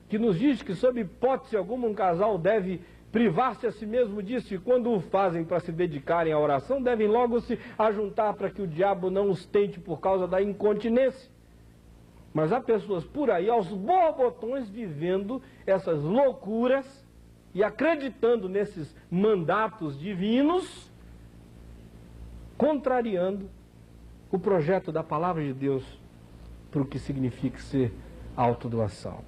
Speaker 1: que nos diz que, sob hipótese alguma, um casal deve privar-se a si mesmo disso, e quando o fazem para se dedicarem à oração, devem logo se ajuntar para que o diabo não os tente por causa da incontinência. Mas há pessoas por aí, aos borbotões, vivendo essas loucuras e acreditando nesses mandatos divinos, contrariando o projeto da palavra de Deus para o que significa ser autodoação.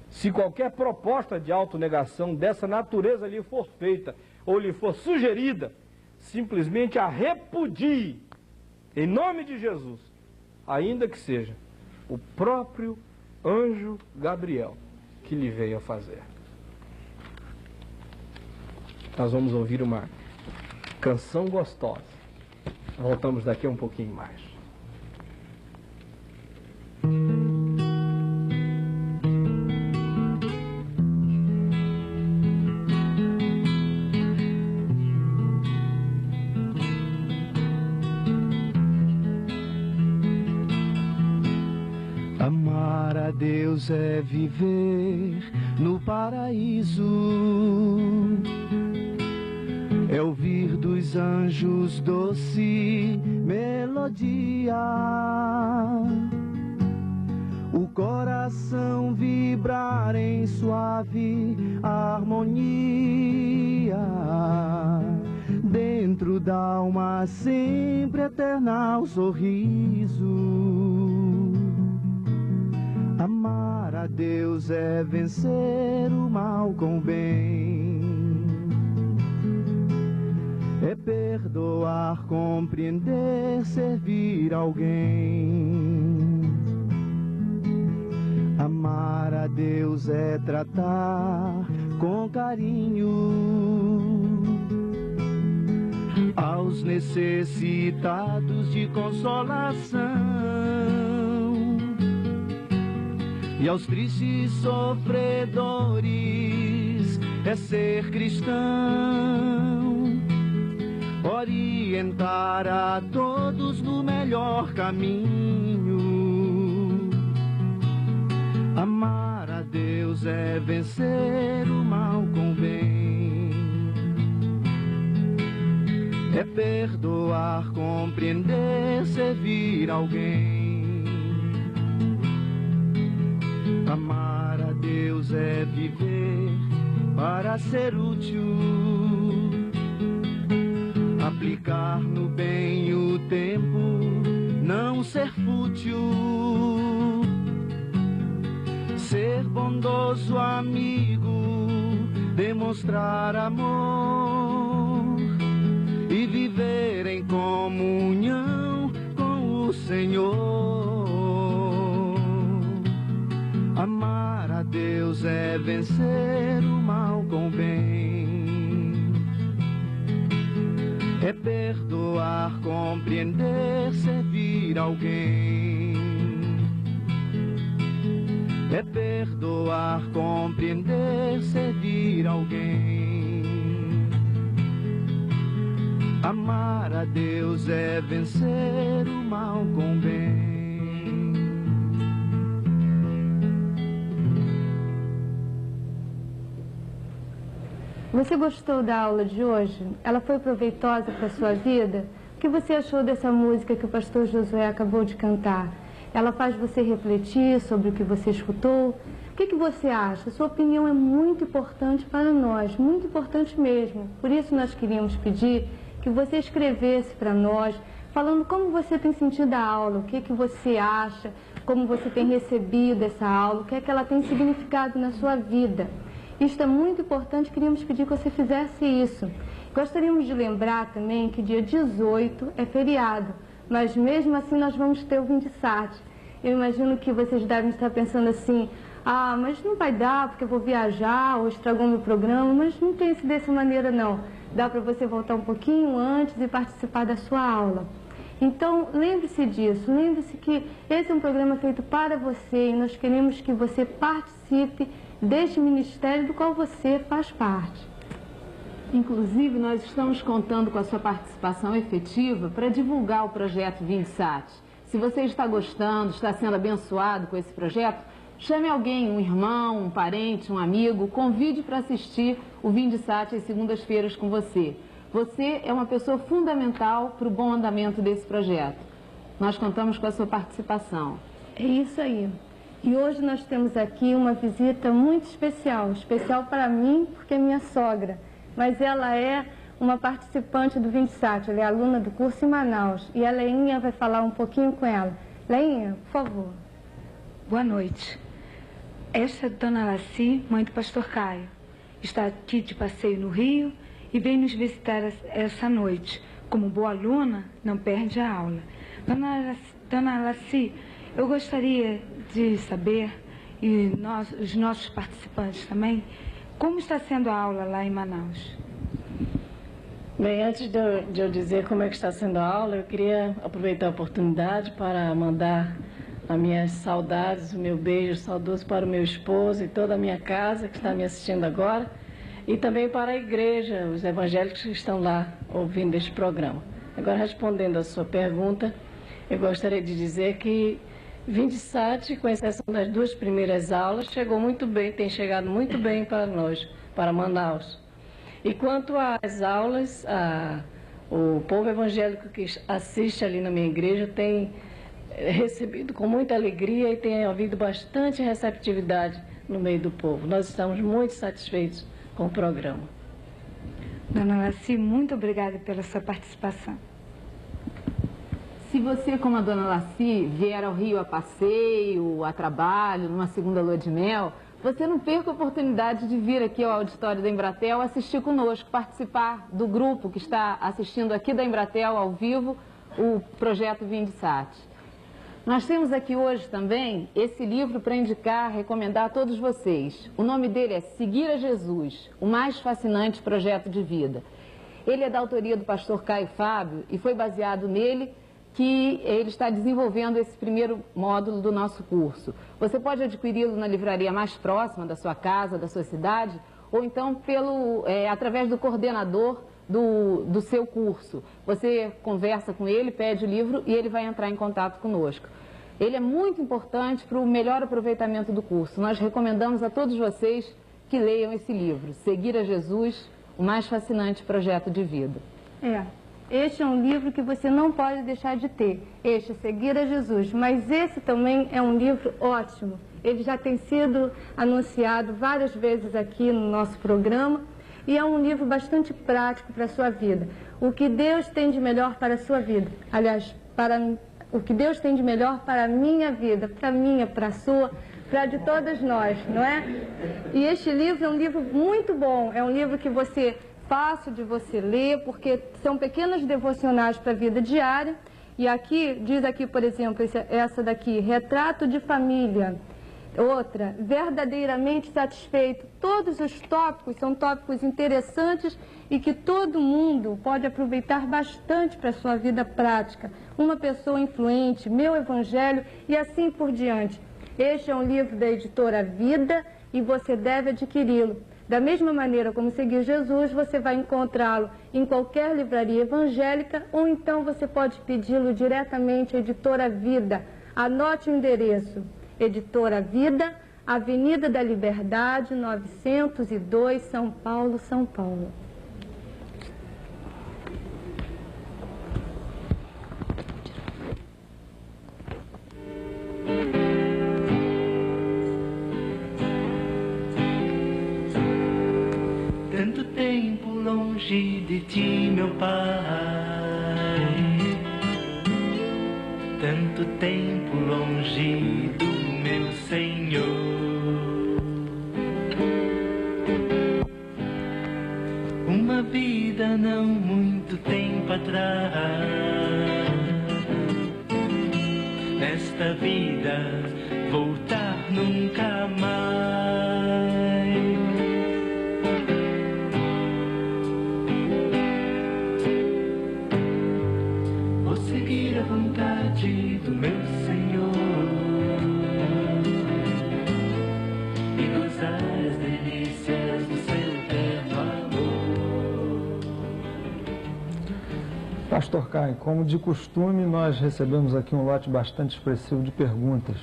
Speaker 1: Se qualquer proposta de autonegação dessa natureza lhe for feita ou lhe for sugerida, simplesmente a repudie em nome de Jesus, ainda que seja o próprio anjo Gabriel que lhe veio a fazer. Nós vamos ouvir uma canção gostosa. Voltamos daqui a um pouquinho mais.
Speaker 5: a Deus é viver no paraíso, é ouvir dos anjos doce melodia, o coração vibrar em suave harmonia, dentro da alma sempre eternal sorriso. Amar a Deus é vencer o mal com o bem, é perdoar, compreender, servir alguém. Amar a Deus é tratar com carinho aos necessitados de consolação e aos tristes sofredores é ser cristão, orientar a todos no melhor caminho. Amar a Deus é vencer o mal com o bem, é perdoar, compreender, servir alguém. Amar a Deus é viver para ser útil, aplicar no bem o tempo, não ser fútil, ser bondoso amigo, demonstrar amor e viver em comunhão com o Senhor. Amar a Deus é vencer o mal com o bem, é perdoar, compreender, servir alguém. É perdoar, compreender, servir alguém. Amar a Deus é vencer o mal com o bem.
Speaker 6: Você gostou da aula de hoje? Ela foi proveitosa para a sua vida? O que você achou dessa música que o pastor Josué acabou de cantar? Ela faz você refletir sobre o que você escutou? O que você acha? Sua opinião é muito importante para nós, muito importante mesmo. Por isso nós queríamos pedir que você escrevesse para nós, falando como você tem sentido a aula, o que você acha, como você tem recebido essa aula, o que é que ela tem significado na sua vida. Isto é muito importante, queríamos pedir que você fizesse isso. Gostaríamos de lembrar também que dia 18 é feriado, mas mesmo assim nós vamos ter o Vindissat. Eu imagino que vocês devem estar pensando assim, mas não vai dar porque eu vou viajar ou estragou meu programa, mas não pense dessa maneira não. Dá para você voltar um pouquinho antes e participar da sua aula. Então, lembre-se disso, lembre-se que esse é um programa feito para você e nós queremos que você participe deste ministério do qual você faz parte.
Speaker 7: Inclusive, nós estamos contando com a sua participação efetiva para divulgar o projeto Vindissat. Se você está gostando, está sendo abençoado com esse projeto, chame alguém, um irmão, um parente, um amigo, convide para assistir o Vindissat às segundas-feiras com você. Você é uma pessoa fundamental para o bom andamento desse projeto. Nós contamos com a sua participação.
Speaker 6: É isso aí. E hoje nós temos aqui uma visita muito especial, especial para mim porque é minha sogra, mas ela é uma participante do Vindissat, ela é aluna do curso em Manaus e a Leinha vai falar um pouquinho com ela. Leinha, por favor.
Speaker 8: Boa noite. Esta é a Dona Laci, mãe do pastor Caio. Está aqui de passeio no Rio e veio nos visitar essa noite. Como boa aluna, não perde a aula. Dona Laci, eu gostaria de saber, e os nossos participantes também, como está sendo a aula lá em Manaus?
Speaker 9: Bem, antes de eu dizer como é que está sendo a aula, eu queria aproveitar a oportunidade para mandar as minhas saudades, o meu beijo saudoso para o meu esposo e toda a minha casa que está me assistindo agora, e também para a igreja, os evangélicos que estão lá ouvindo este programa. Agora, respondendo a sua pergunta, eu gostaria de dizer que 27, com exceção das 2 primeiras aulas, chegou muito bem, tem chegado muito bem para nós, para Manaus. E quanto às aulas, o povo evangélico que assiste ali na minha igreja tem recebido com muita alegria e tem havido bastante receptividade no meio do povo. Nós estamos muito satisfeitos com o programa.
Speaker 8: Dona Laci, muito obrigada pela sua participação.
Speaker 7: Se você, como a Dona Laci, vier ao Rio a passeio, a trabalho, numa segunda lua de mel, você não perca a oportunidade de vir aqui ao auditório da Embratel assistir conosco, participar do grupo que está assistindo aqui da Embratel ao vivo o projeto Vindesat. Nós temos aqui hoje também esse livro para indicar, recomendar a todos vocês. O nome dele é Seguir a Jesus, o mais fascinante projeto de vida. Ele é da autoria do pastor Caio Fábio e foi baseado nele que ele está desenvolvendo esse primeiro módulo do nosso curso. Você pode adquiri-lo na livraria mais próxima da sua casa, da sua cidade, ou então através do coordenador do seu curso. Você conversa com ele, pede o livro e ele vai entrar em contato conosco. Ele é muito importante para o melhor aproveitamento do curso. Nós recomendamos a todos vocês que leiam esse livro, Seguir a Jesus, o mais fascinante projeto de vida.
Speaker 6: Este é um livro que você não pode deixar de ter, este, Seguir a Jesus, mas esse também é um livro ótimo. Ele já tem sido anunciado várias vezes aqui no nosso programa e é um livro bastante prático para a sua vida. O que Deus tem de melhor para a sua vida, aliás, o que Deus tem de melhor para a minha vida, para a minha, para a sua, para a de todas nós, não é? E este livro é um livro muito bom, é um livro que fácil de você ler, porque são pequenas devocionais para a vida diária. E aqui, diz aqui, por exemplo, essa daqui, Retrato de Família. Outra, Verdadeiramente Satisfeito. Todos os tópicos são tópicos interessantes e que todo mundo pode aproveitar bastante para a sua vida prática. Uma pessoa influente, Meu Evangelho e assim por diante. Este é um livro da editora Vida e você deve adquiri-lo. Da mesma maneira como Seguir Jesus, você vai encontrá-lo em qualquer livraria evangélica ou então você pode pedi-lo diretamente à Editora Vida. Anote o endereço, Editora Vida, Avenida da Liberdade, 902, São Paulo, São Paulo.
Speaker 5: Tanto tempo longe de ti, meu Pai, tanto tempo longe do meu Senhor. Uma vida não muito tempo atrás, esta vida voltar nunca mais. Seguir a vontade do meu Senhor e gozar as delícias do seu eterno amor.
Speaker 10: Pastor Caio, como de costume, nós recebemos aqui um lote bastante expressivo de perguntas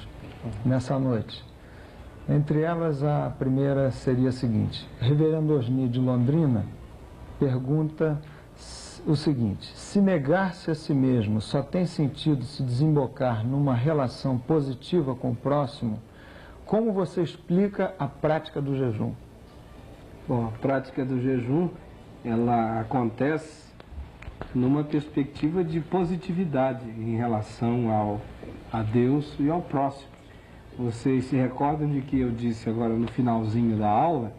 Speaker 10: nessa noite. Entre elas, a primeira seria a seguinte: Reverendo Osni de Londrina pergunta o seguinte: se negar-se a si mesmo só tem sentido se desembocar numa relação positiva com o próximo, como você explica a prática do jejum?
Speaker 1: Bom, a prática do jejum, ela acontece numa perspectiva de positividade em relação a Deus e ao próximo. Vocês se recordam de que eu disse agora no finalzinho da aula,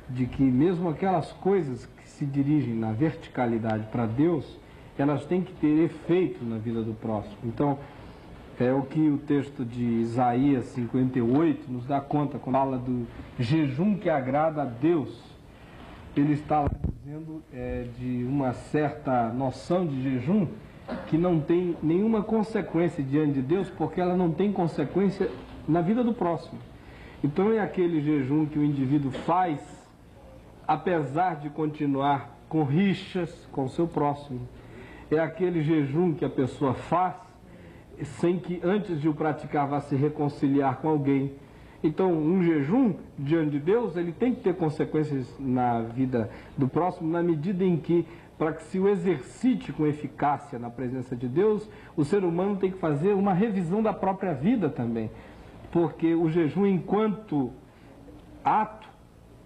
Speaker 1: de que mesmo aquelas coisas que se dirigem na verticalidade para Deus, elas têm que ter efeito na vida do próximo. Então, é o que o texto de Isaías 58 nos dá conta, quando fala do jejum que agrada a Deus. Ele está lá dizendo de uma certa noção de jejum que não tem nenhuma consequência diante de Deus, porque ela não tem consequência na vida do próximo. Então, é aquele jejum que o indivíduo faz apesar de continuar com rixas com o seu próximo. É aquele jejum que a pessoa faz sem que antes de o praticar vá se reconciliar com alguém. Então, um jejum diante de Deus, ele tem que ter consequências na vida do próximo, na medida em que, para que se o exercite com eficácia na presença de Deus, o ser humano tem que fazer uma revisão da própria vida também. Porque o jejum, enquanto ato,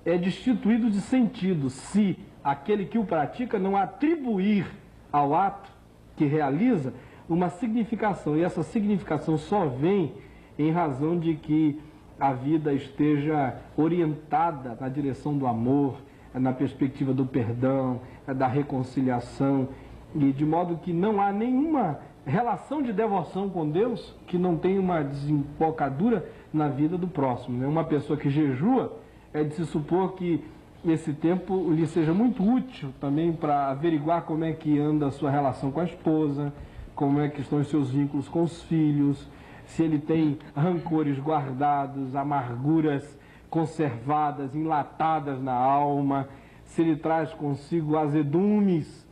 Speaker 1: é destituído de sentido se aquele que o pratica não atribuir ao ato que realiza uma significação. E essa significação só vem em razão de que a vida esteja orientada na direção do amor, na perspectiva do perdão, da reconciliação, e de modo que não há nenhuma relação de devoção com Deus que não tenha uma desembocadura na vida do próximo. Né? Uma pessoa que jejua, é de se supor que esse tempo lhe seja muito útil também para averiguar como é que anda a sua relação com a esposa, como é que estão os seus vínculos com os filhos, se ele tem rancores guardados, amarguras conservadas, enlatadas na alma, se ele traz consigo azedumes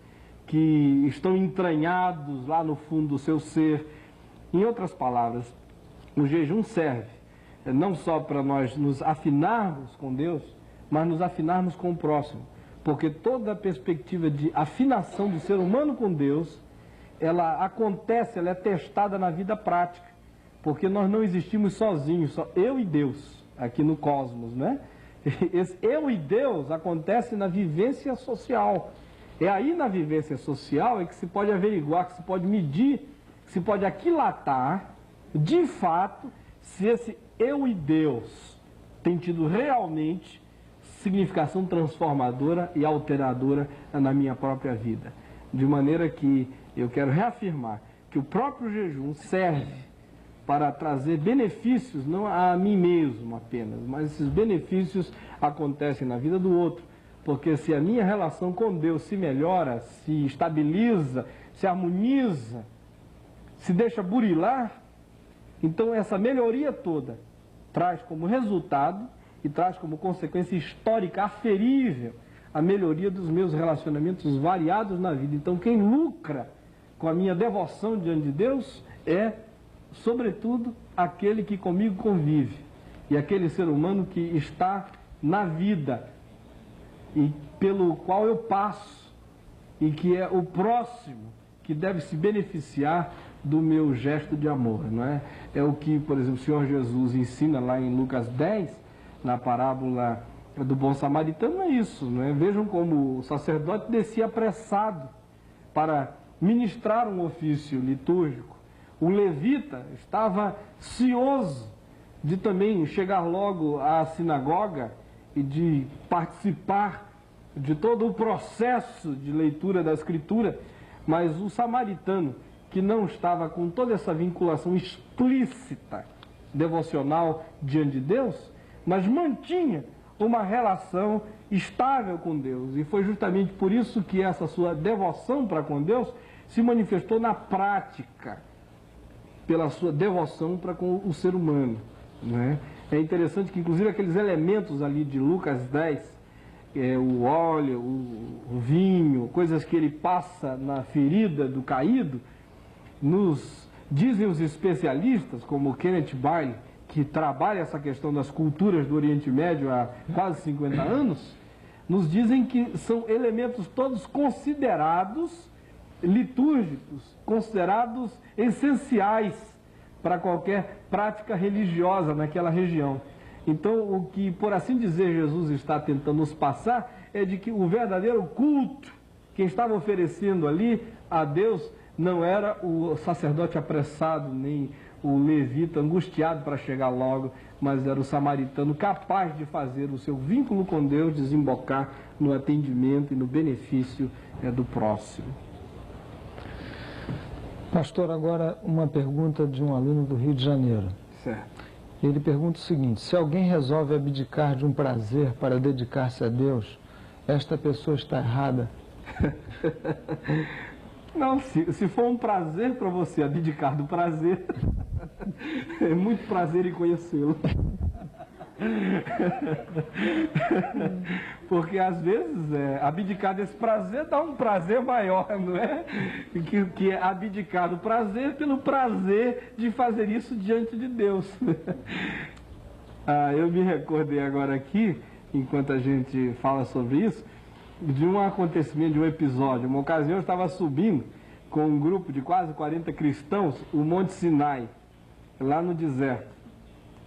Speaker 1: que estão entranhados lá no fundo do seu ser. Em outras palavras, o jejum serve não só para nós nos afinarmos com Deus, mas nos afinarmos com o próximo. Porque toda a perspectiva de afinação do ser humano com Deus, ela acontece, ela é testada na vida prática. Porque nós não existimos sozinhos, só eu e Deus, aqui no cosmos, né? Esse eu e Deus acontece na vivência social. É aí na vivência social é que se pode averiguar, que se pode medir, que se pode aquilatar, de fato, se esse eu e Deus tem tido realmente significação transformadora e alteradora na minha própria vida. De maneira que eu quero reafirmar que o próprio jejum serve para trazer benefícios, não a mim mesmo apenas, mas esses benefícios acontecem na vida do outro. Porque se a minha relação com Deus se melhora, se estabiliza, se harmoniza, se deixa burilar, então essa melhoria toda traz como resultado e traz como consequência histórica aferível a melhoria dos meus relacionamentos variados na vida. Então quem lucra com a minha devoção diante de Deus é, sobretudo, aquele que comigo convive e aquele ser humano que está na vida e pelo qual eu passo e que é o próximo que deve se beneficiar do meu gesto de amor, não é? É o que, por exemplo, o Senhor Jesus ensina lá em Lucas 10, na parábola do bom samaritano, é isso, não é? Vejam como o sacerdote descia apressado para ministrar um ofício litúrgico. O levita estava cioso de também chegar logo à sinagoga e de participar de todo o processo de leitura da Escritura, mas o samaritano, que não estava com toda essa vinculação explícita, devocional diante de Deus, mas mantinha uma relação estável com Deus. E foi justamente por isso que essa sua devoção para com Deus se manifestou na prática, pela sua devoção para com o ser humano, né? É interessante que, inclusive, aqueles elementos ali de Lucas 10, o óleo, o vinho, coisas que ele passa na ferida do caído, nos dizem os especialistas, como Kenneth Bailey, que trabalha essa questão das culturas do Oriente Médio há quase 50 anos, nos dizem que são elementos todos considerados litúrgicos, considerados essenciais para qualquer prática religiosa naquela região. Então, o que, por assim dizer, Jesus está tentando nos passar é de que o verdadeiro culto, quem estava oferecendo ali a Deus, não era o sacerdote apressado, nem o levita angustiado para chegar logo, mas era o samaritano capaz de fazer o seu vínculo com Deus desembocar no atendimento e no benefício do próximo.
Speaker 10: Pastor, agora uma pergunta de um aluno do Rio de Janeiro.
Speaker 1: Certo.
Speaker 10: Ele pergunta o seguinte: se alguém resolve abdicar de um prazer para dedicar-se a Deus, esta pessoa está errada?
Speaker 1: Não, se for um prazer para você abdicar do prazer, é muito prazer em conhecê-lo. Porque às vezes abdicar desse prazer dá um prazer maior, não é? Que é abdicar do prazer pelo prazer de fazer isso diante de Deus. Eu me recordei agora aqui, enquanto a gente fala sobre isso, de um acontecimento, de um episódio. Uma ocasião eu estava subindo com um grupo de quase 40 cristãos o Monte Sinai, lá no deserto.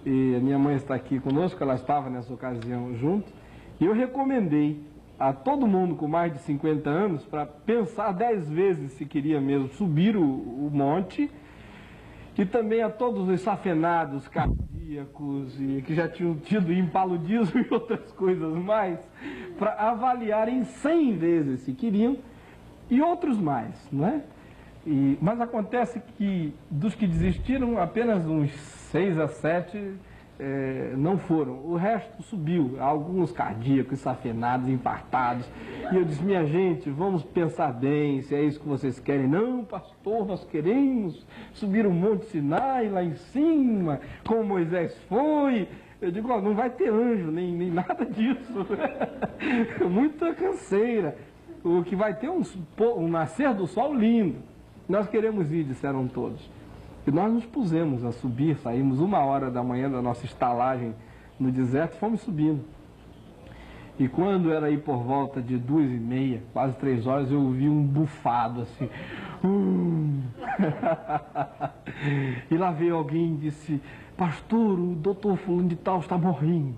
Speaker 1: E a minha mãe está aqui conosco, ela estava nessa ocasião junto. E eu recomendei a todo mundo com mais de 50 anos para pensar 10 vezes se queria mesmo subir o monte. E também a todos os safenados, cardíacos, e que já tinham tido impaludismo e outras coisas mais, para avaliarem 100 vezes se queriam, e outros mais, não é? Mas acontece que dos que desistiram, apenas uns 6 a 7 não foram. O resto subiu, alguns cardíacos, safenados, infartados. E eu disse, minha gente, vamos pensar bem se é isso que vocês querem. Não, pastor, nós queremos subir o Monte Sinai lá em cima, como Moisés foi. Eu digo, não vai ter anjo, nem nada disso. Muita canseira. O que vai ter um nascer do sol lindo. Nós queremos ir, disseram todos. E nós nos pusemos a subir, saímos 1h da manhã da nossa estalagem no deserto, fomos subindo. E quando era aí por volta de 2h30, quase 3 horas, eu ouvi um bufado assim. E lá veio alguém e disse, pastor, o doutor fulano de tal está morrendo.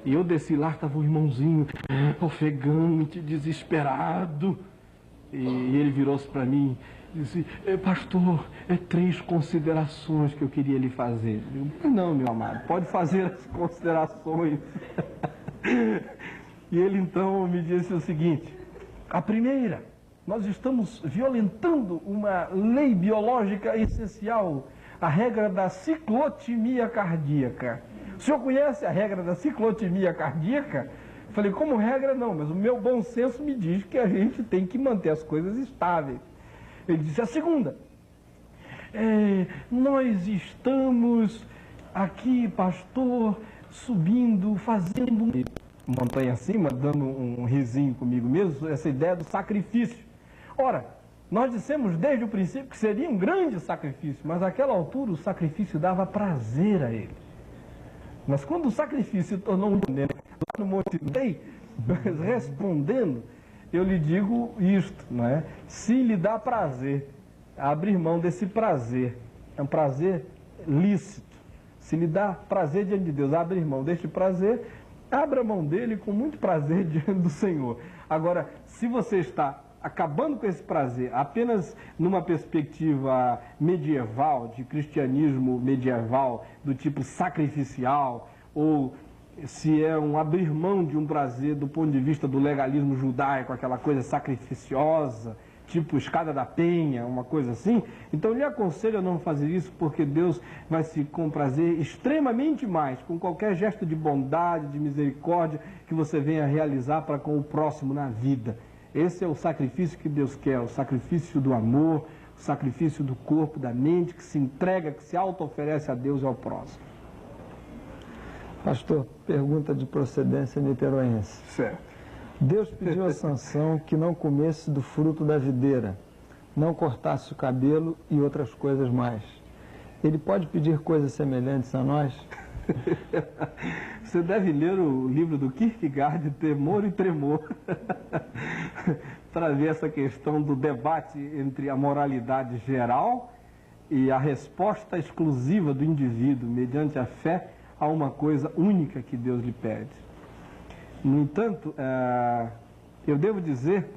Speaker 1: E eu desci lá, estava um irmãozinho ofegante, desesperado. E ele virou-se para mim e disse, pastor, 3 considerações que eu queria lhe fazer. Eu disse, não, meu amado, pode fazer as considerações. E ele então me disse o seguinte, a primeira, nós estamos violentando uma lei biológica essencial, a regra da ciclotimia cardíaca. O senhor conhece a regra da ciclotimia cardíaca? Eu falei, como regra não, mas o meu bom senso me diz que a gente tem que manter as coisas estáveis. Ele disse, a segunda, nós estamos aqui, pastor, subindo, fazendo montanha acima, dando um risinho comigo mesmo, essa ideia do sacrifício. Ora, nós dissemos desde o princípio que seria um grande sacrifício, mas naquela altura o sacrifício dava prazer a ele. Mas quando o sacrifício se tornou um lá no Monte Sinai, respondendo, eu lhe digo isto, não é? Se lhe dá prazer, abrir mão desse prazer, é um prazer lícito. Se lhe dá prazer diante de Deus, abrir mão deste prazer, abra mão dele com muito prazer diante do Senhor. Agora, se você está acabando com esse prazer apenas numa perspectiva medieval, de cristianismo medieval, do tipo sacrificial, ou se é um abrir mão de um prazer do ponto de vista do legalismo judaico, aquela coisa sacrificiosa, tipo escada da penha, uma coisa assim, então eu lhe aconselho a não fazer isso, porque Deus vai se comprazer extremamente mais com qualquer gesto de bondade, de misericórdia que você venha realizar para com o próximo na vida. Esse é o sacrifício que Deus quer, o sacrifício do amor, o sacrifício do corpo, da mente, que se entrega, que se auto-oferece a Deus e ao próximo.
Speaker 10: Pastor, pergunta de procedência niteroense.
Speaker 1: Certo.
Speaker 10: Deus pediu a Sansão que não comesse do fruto da videira, não cortasse o cabelo e outras coisas mais. Ele pode pedir coisas semelhantes a nós?
Speaker 1: Você deve ler o livro do Kierkegaard, Temor e Tremor, para ver essa questão do debate entre a moralidade geral e a resposta exclusiva do indivíduo, mediante a fé, a uma coisa única que Deus lhe pede. No entanto, eu devo dizer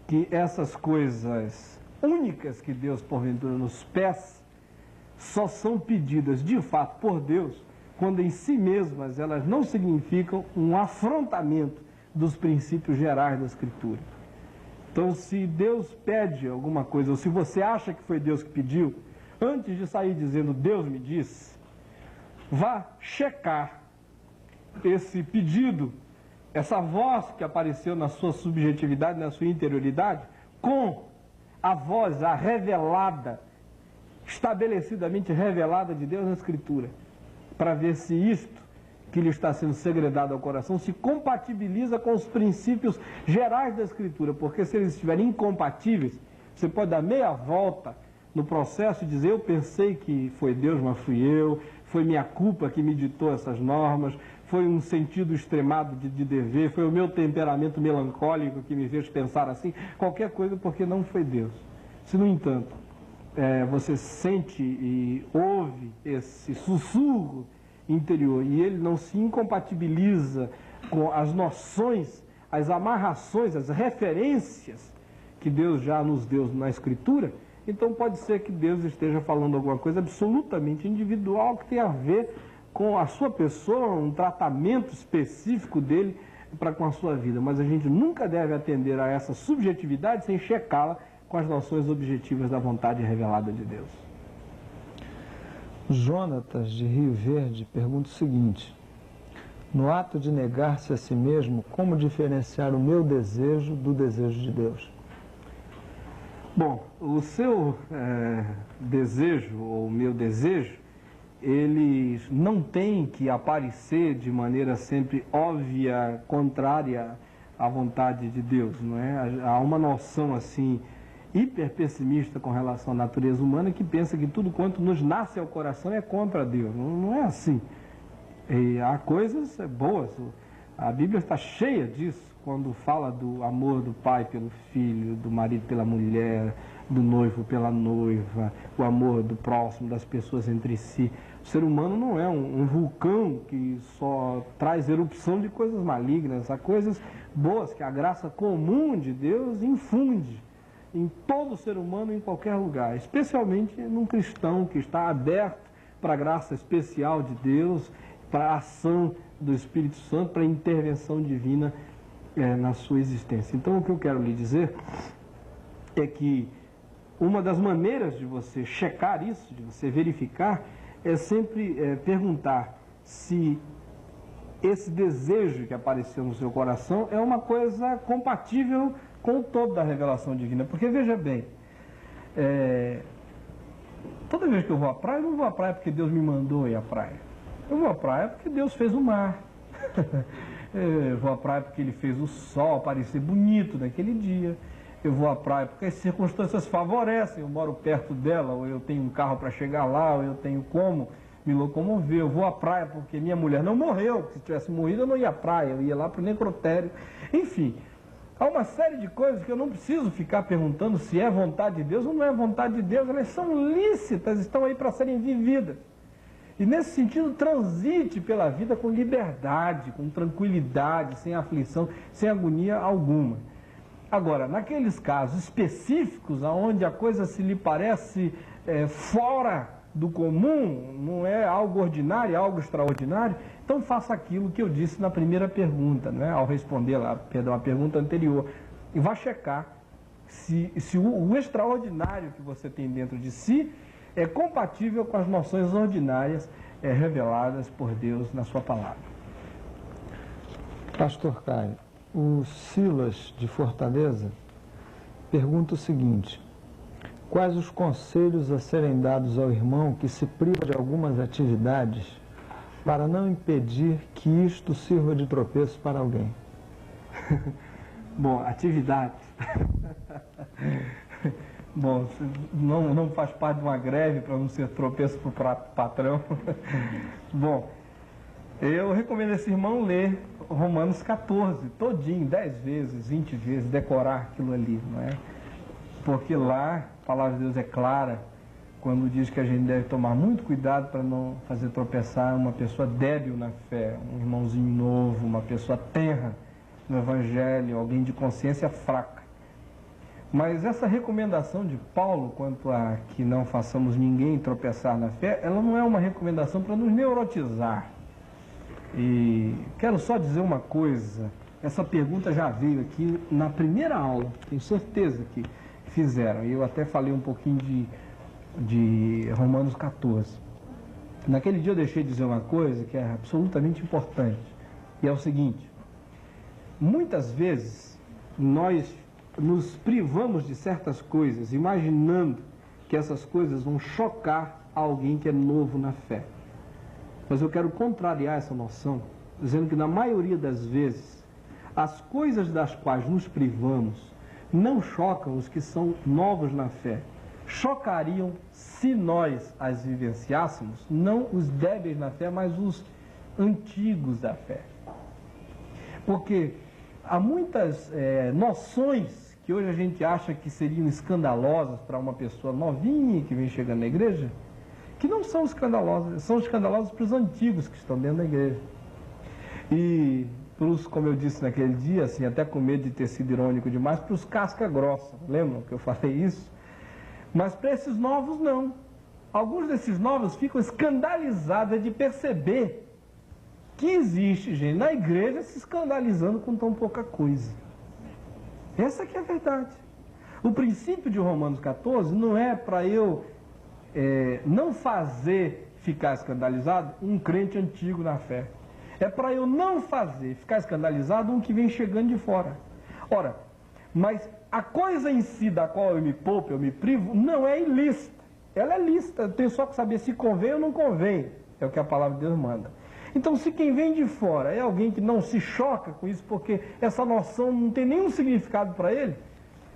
Speaker 1: que essas coisas únicas que Deus, porventura, nos pede, só são pedidas de fato por Deus quando em si mesmas elas não significam um afrontamento dos princípios gerais da Escritura. Então, se Deus pede alguma coisa, ou se você acha que foi Deus que pediu, antes de sair dizendo Deus me disse, vá checar esse pedido, essa voz que apareceu na sua subjetividade, na sua interioridade, com a voz já revelada, estabelecidamente revelada de Deus na Escritura, para ver se isto que lhe está sendo segredado ao coração se compatibiliza com os princípios gerais da Escritura, porque se eles estiverem incompatíveis, você pode dar meia volta no processo e dizer, eu pensei que foi Deus, mas fui eu, foi minha culpa que me ditou essas normas, foi um sentido extremado de dever, foi o meu temperamento melancólico que me fez pensar assim, qualquer coisa, porque não foi Deus. Se, no entanto, você sente e ouve esse sussurro interior e ele não se incompatibiliza com as noções, as amarrações, as referências que Deus já nos deu na Escritura, então pode ser que Deus esteja falando alguma coisa absolutamente individual que tem a ver com a sua pessoa, um tratamento específico dele para com a sua vida. Mas a gente nunca deve atender a essa subjetividade sem checá-la com as noções objetivas da vontade revelada de Deus.
Speaker 10: Jonatas, de Rio Verde, pergunta o seguinte: no ato de negar-se a si mesmo, como diferenciar o meu desejo do desejo de Deus?
Speaker 1: Bom, o seu desejo, ou o meu desejo, eles não têm que aparecer de maneira sempre óbvia, contrária à vontade de Deus, não é? Há uma noção assim hiper pessimista com relação à natureza humana que pensa que tudo quanto nos nasce ao coração é contra Deus. Não é assim. E há coisas boas. A Bíblia está cheia disso, quando fala do amor do pai pelo filho, do marido pela mulher, do noivo pela noiva, o amor do próximo, das pessoas entre si. O ser humano não é um vulcão que só traz erupção de coisas malignas. Há coisas boas que a graça comum de Deus infunde em todo ser humano, em qualquer lugar, especialmente num cristão que está aberto para a graça especial de Deus, para a ação do Espírito Santo, para a intervenção divina na sua existência. Então, o que eu quero lhe dizer é que uma das maneiras de você checar isso, de você verificar, é sempre perguntar se esse desejo que apareceu no seu coração é uma coisa compatível com o todo da revelação divina. Porque, veja bem, toda vez que eu vou à praia, eu não vou à praia porque Deus me mandou ir à praia. Eu vou à praia porque Deus fez o mar. Eu vou à praia porque Ele fez o sol aparecer bonito naquele dia. Eu vou à praia porque as circunstâncias favorecem. Eu moro perto dela, ou eu tenho um carro para chegar lá, ou eu tenho como me locomover. Eu vou à praia porque minha mulher não morreu. Se tivesse morrido, eu não ia à praia, eu ia lá para o necrotério. Enfim, há uma série de coisas que eu não preciso ficar perguntando se é vontade de Deus ou não é vontade de Deus. Elas são lícitas, estão aí para serem vividas. E nesse sentido, transite pela vida com liberdade, com tranquilidade, sem aflição, sem agonia alguma. Agora, naqueles casos específicos, onde a coisa se lhe parece fora do comum, não é algo ordinário, é algo extraordinário, então faça aquilo que eu disse na primeira pergunta, né? Ao responder lá, a pergunta anterior. E vá checar se o extraordinário que você tem dentro de si é compatível com as noções ordinárias reveladas por Deus na sua palavra.
Speaker 10: Pastor Caio, o Silas de Fortaleza pergunta o seguinte: quais os conselhos a serem dados ao irmão que se priva de algumas atividades para não impedir que isto sirva de tropeço para alguém?
Speaker 1: Bom, atividades. Bom, não faz parte de uma greve para não ser tropeço para o patrão. Bom, eu recomendo a esse irmão ler Romanos 14, todinho, 10 vezes, 20 vezes, decorar aquilo ali, não é? Porque lá a palavra de Deus é clara quando diz que a gente deve tomar muito cuidado para não fazer tropeçar uma pessoa débil na fé, um irmãozinho novo, uma pessoa tenra no Evangelho, alguém de consciência fraca. Mas essa recomendação de Paulo quanto a que não façamos ninguém tropeçar na fé, ela não é uma recomendação para nos neurotizar. E quero só dizer uma coisa, essa pergunta já veio aqui na primeira aula, tenho certeza que fizeram, e eu até falei um pouquinho de Romanos 14. Naquele dia eu deixei de dizer uma coisa que é absolutamente importante, e é o seguinte: muitas vezes nós nos privamos de certas coisas, imaginando que essas coisas vão chocar alguém que é novo na fé. Mas eu quero contrariar essa noção, dizendo que na maioria das vezes, as coisas das quais nos privamos não chocam os que são novos na fé. Chocariam se nós as vivenciássemos, não os débeis na fé, mas os antigos da fé. Porque há muitas noções que hoje a gente acha que seriam escandalosas para uma pessoa novinha que vem chegando na igreja, que não são escandalosas, são escandalosas para os antigos que estão dentro da igreja. E, como eu disse naquele dia, assim, até com medo de ter sido irônico demais, para os casca grossa, lembram que eu falei isso? Mas para esses novos não. Alguns desses novos ficam escandalizados de perceber que existe gente na igreja se escandalizando com tão pouca coisa. Essa que é a verdade. O princípio de Romanos 14 não é para eu não fazer ficar escandalizado um crente antigo na fé. É para eu não fazer ficar escandalizado um que vem chegando de fora. Ora, mas a coisa em si da qual eu me poupo, eu me privo, não é ilícita. Ela é lícita, eu tenho só que saber se convém ou não convém. É o que a palavra de Deus manda. Então, se quem vem de fora é alguém que não se choca com isso, porque essa noção não tem nenhum significado para ele,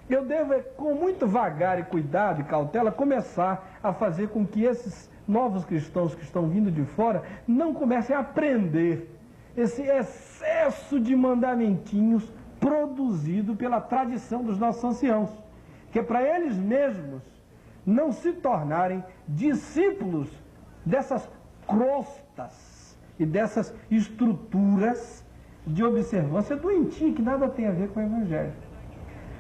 Speaker 1: eu devo, com muito vagar e cuidado e cautela, começar a fazer com que esses novos cristãos que estão vindo de fora não comecem a aprender esse excesso de mandamentinhos produzido pela tradição dos nossos anciãos, que é para eles mesmos não se tornarem discípulos dessas crostas e dessas estruturas de observância doentia que nada tem a ver com o Evangelho.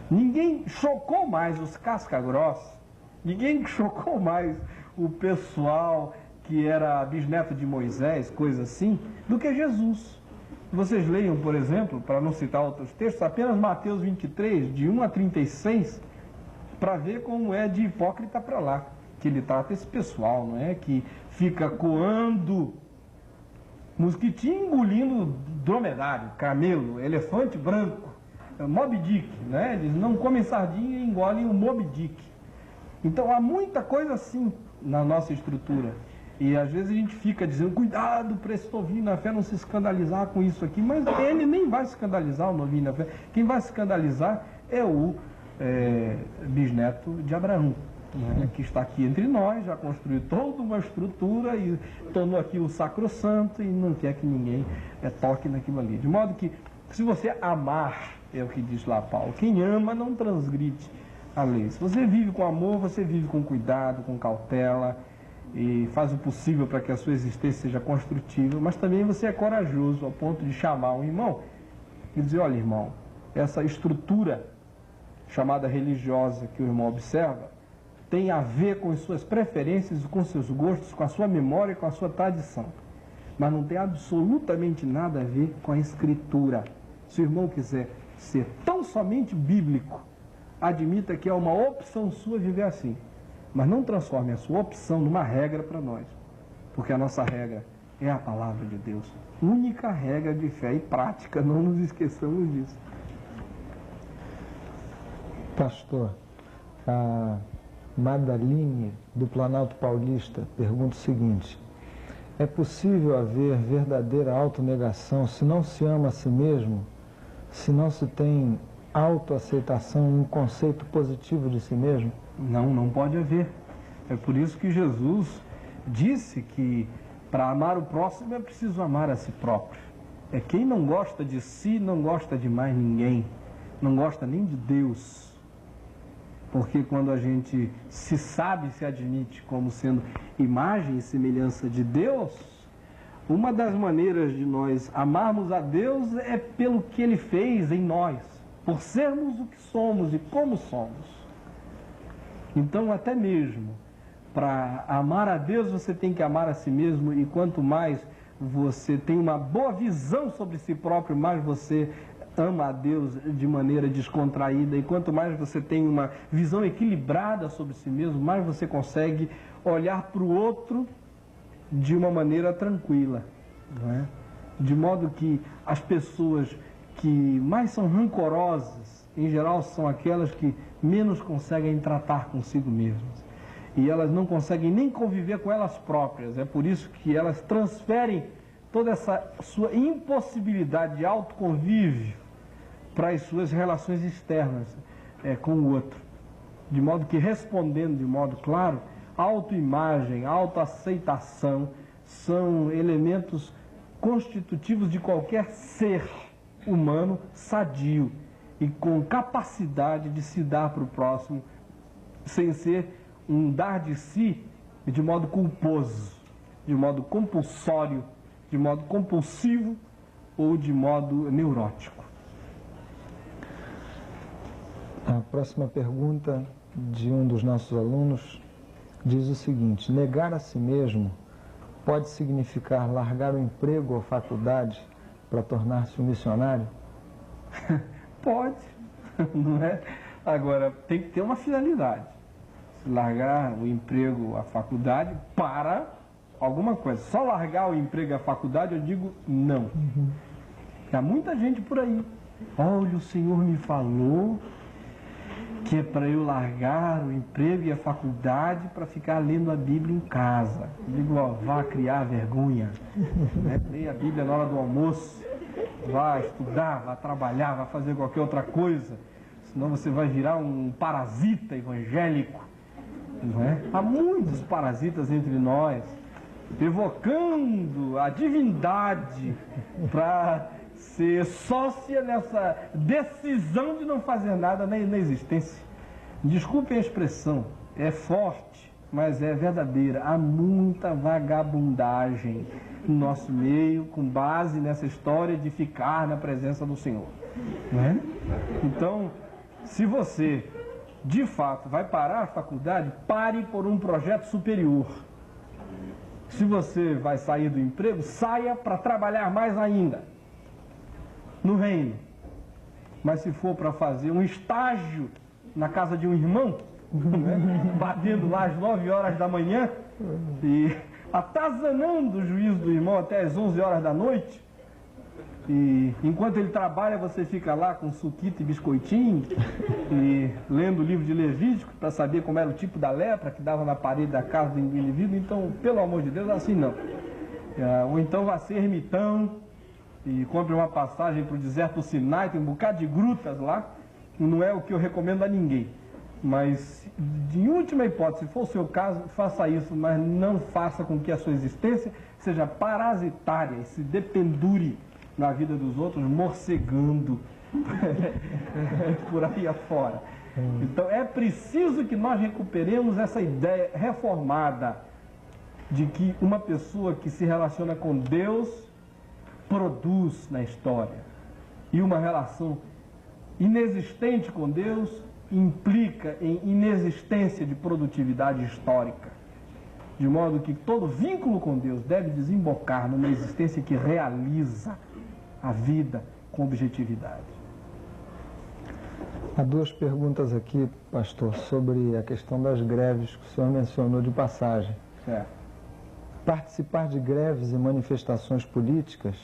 Speaker 1: Ninguém chocou mais os casca-grossa, ninguém chocou mais o pessoal que era bisneto de Moisés, coisa assim, do que Jesus. Vocês leiam, por exemplo, para não citar outros textos, apenas Mateus 23, de 1 a 36, para ver como é de hipócrita para lá, que ele trata esse pessoal, não é? Que fica coando mosquitinho, engolindo dromedário, camelo, elefante branco, Moby Dick, né? Eles não comem sardinha e engolem o Moby Dick. Então há muita coisa assim na nossa estrutura. E às vezes a gente fica dizendo, cuidado para esse novinho na fé não se escandalizar com isso aqui, mas ele nem vai se escandalizar, o novinho na fé. Quem vai se escandalizar é o bisneto de Abraão, né, que está aqui entre nós, já construiu toda uma estrutura e tornou aqui o sacrossanto e não quer que ninguém toque naquilo ali. De modo que, se você amar, é o que diz lá Paulo, quem ama não transgride a lei. Se você vive com amor, você vive com cuidado, com cautela, e faz o possível para que a sua existência seja construtiva, mas também você é corajoso ao ponto de chamar um irmão e dizer, olha irmão, essa estrutura chamada religiosa que o irmão observa tem a ver com as suas preferências, com os seus gostos, com a sua memória e com a sua tradição, mas não tem absolutamente nada a ver com a Escritura. Se o irmão quiser ser tão somente bíblico, admita que é uma opção sua viver assim, mas não transforme a sua opção numa regra para nós, porque a nossa regra é a palavra de Deus, única regra de fé e prática, não nos esqueçamos disso.
Speaker 10: Pastor, a Madaline do Planalto Paulista pergunta o seguinte: é possível haver verdadeira autonegação se não se ama a si mesmo, se não se tem autoaceitação e um conceito positivo de si mesmo?
Speaker 1: Não, não pode haver. É por isso que Jesus disse que para amar o próximo é preciso amar a si próprio. É quem não gosta de si, não gosta de mais ninguém, não gosta nem de Deus. Porque quando a gente se sabe, se admite como sendo imagem e semelhança de Deus, uma das maneiras de nós amarmos a Deus é pelo que Ele fez em nós, por sermos o que somos e como somos. Então, até mesmo, para amar a Deus, você tem que amar a si mesmo, e quanto mais você tem uma boa visão sobre si próprio, mais você ama a Deus de maneira descontraída, e quanto mais você tem uma visão equilibrada sobre si mesmo, mais você consegue olhar para o outro de uma maneira tranquila, não é? De modo que as pessoas que mais são rancorosas, em geral, são aquelas que menos conseguem tratar consigo mesmas. e elas não conseguem nem conviver com elas próprias. É por isso que elas transferem toda essa sua impossibilidade de autoconvívio para as suas relações externas com o outro. De modo que, respondendo de modo claro, autoimagem, autoaceitação são elementos constitutivos de qualquer ser humano sadio e com capacidade de se dar para o próximo, sem ser um dar de si de modo culposo, de modo compulsório, de modo compulsivo ou de modo neurótico.
Speaker 10: A próxima pergunta de um dos nossos alunos diz o seguinte: negar a si mesmo pode significar largar o emprego ou faculdade para tornar-se um missionário?
Speaker 1: Pode, não é? Agora, tem que ter uma finalidade. Largar o emprego, a faculdade, para alguma coisa. Só largar o emprego e a faculdade, eu digo não. Há muita gente por aí. Olha, o Senhor me falou que é para eu largar o emprego e a faculdade para ficar lendo a Bíblia em casa. Eu digo, ó, vá criar vergonha. Né? Leia a Bíblia na hora do almoço. Vá estudar, vá trabalhar, vá fazer qualquer outra coisa. Senão você vai virar um parasita evangélico. Não é? Há muitos parasitas entre nós, evocando a divindade para ser sócia nessa decisão de não fazer nada na existência. Desculpem a expressão, é forte, mas é verdadeira. Há muita vagabundagem no nosso meio, com base nessa história de ficar na presença do Senhor. Não é? Então, se você de fato vai parar a faculdade, pare por um projeto superior. Se você vai sair do emprego, saia para trabalhar mais ainda no reino. Mas se for para fazer um estágio na casa de um irmão, né, batendo lá às 9 horas da manhã e atazanando o juízo do irmão até às 11 horas da noite, e enquanto ele trabalha, você fica lá com suquito e biscoitinho e lendo o livro de Levítico para saber como era o tipo da lepra que dava na parede da casa do indivíduo. Então, pelo amor de Deus, assim não. Ou então vá ser ermitão e compre uma passagem para o deserto do Sinai, tem um bocado de grutas lá. Não é o que eu recomendo a ninguém. Mas, de última hipótese, se for o seu caso, faça isso, mas não faça com que a sua existência seja parasitária e se dependure na vida dos outros, morcegando por aí afora. Então é preciso que nós recuperemos essa ideia reformada de que uma pessoa que se relaciona com Deus produz na história. E uma relação inexistente com Deus implica em inexistência de produtividade histórica. De modo que todo vínculo com Deus deve desembocar numa existência que realiza a vida com objetividade.
Speaker 10: Há duas perguntas aqui, pastor, sobre a questão das greves que o senhor mencionou de passagem.
Speaker 1: Certo.
Speaker 10: Participar de greves e manifestações políticas,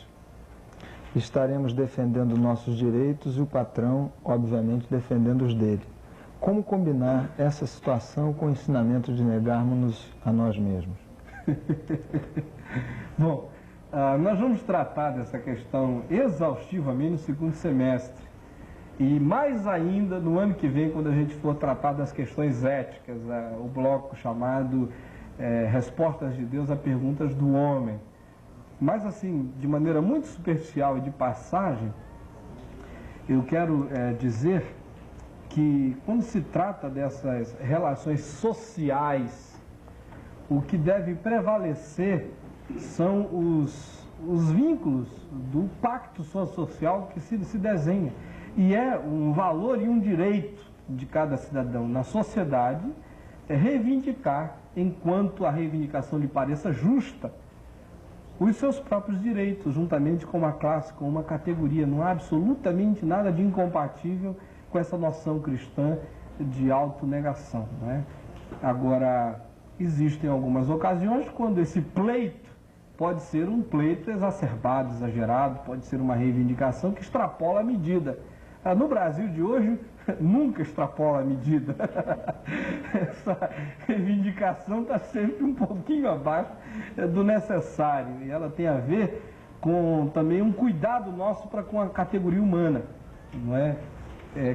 Speaker 10: estaremos defendendo nossos direitos e o patrão, obviamente, defendendo os dele. Como combinar essa situação com o ensinamento de negarmos-nos a nós mesmos?
Speaker 1: Bom, nós vamos tratar dessa questão exaustivamente no segundo semestre. E mais ainda no ano que vem, quando a gente for tratar das questões éticas, o bloco chamado Respostas de Deus a Perguntas do Homem. Mas assim, de maneira muito superficial e de passagem, eu quero dizer que quando se trata dessas relações sociais, o que deve prevalecer são os vínculos do pacto social que se desenha. E é um valor e um direito de cada cidadão na sociedade reivindicar, enquanto a reivindicação lhe pareça justa, os seus próprios direitos, juntamente com uma classe, com uma categoria. Não há absolutamente nada de incompatível com essa noção cristã de autonegação, não é? Agora, existem algumas ocasiões quando esse pleito pode ser um pleito exacerbado, exagerado, pode ser uma reivindicação que extrapola a medida. No Brasil de hoje, nunca extrapola a medida. Essa reivindicação está sempre um pouquinho abaixo do necessário. E ela tem a ver com também um cuidado nosso para com a categoria humana, não é?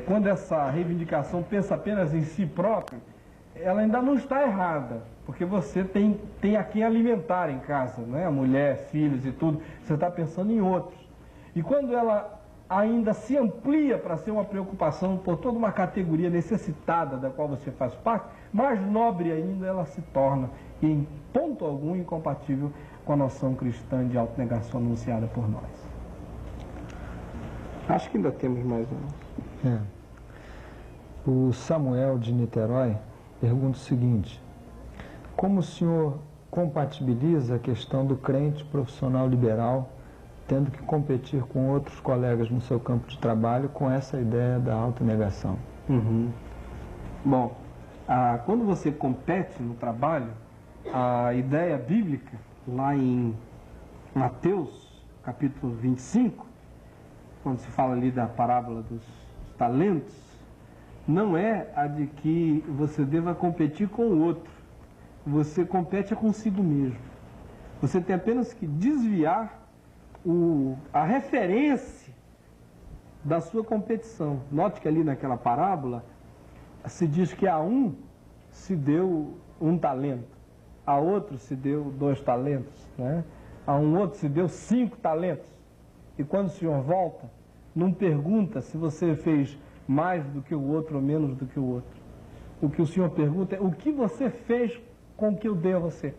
Speaker 1: Quando essa reivindicação pensa apenas em si própria, ela ainda não está errada, porque você tem a quem alimentar em casa, né? A mulher, filhos e tudo, você está pensando em outros. E quando ela ainda se amplia para ser uma preocupação por toda uma categoria necessitada da qual você faz parte, mais nobre ainda ela se torna, e em ponto algum incompatível com a noção cristã de autonegação anunciada por nós. Acho que ainda temos mais um.
Speaker 10: O Samuel de Niterói pergunta o seguinte: como o senhor compatibiliza a questão do crente profissional liberal tendo que competir com outros colegas no seu campo de trabalho com essa ideia da autonegação?
Speaker 1: Bom, quando você compete no trabalho, a ideia bíblica, lá em Mateus, capítulo 25, quando se fala ali da parábola dos talentos, não é a de que você deva competir com o outro. Você compete consigo mesmo. Você tem apenas que desviar a referência da sua competição. Note que ali naquela parábola se diz que a um se deu 1 talento, a outro se deu 2 talentos, né? A um outro se deu 5 talentos. E quando o Senhor volta, não pergunta se você fez mais do que o outro ou menos do que o outro. O que o Senhor pergunta é o que você fez com o que eu dei a você.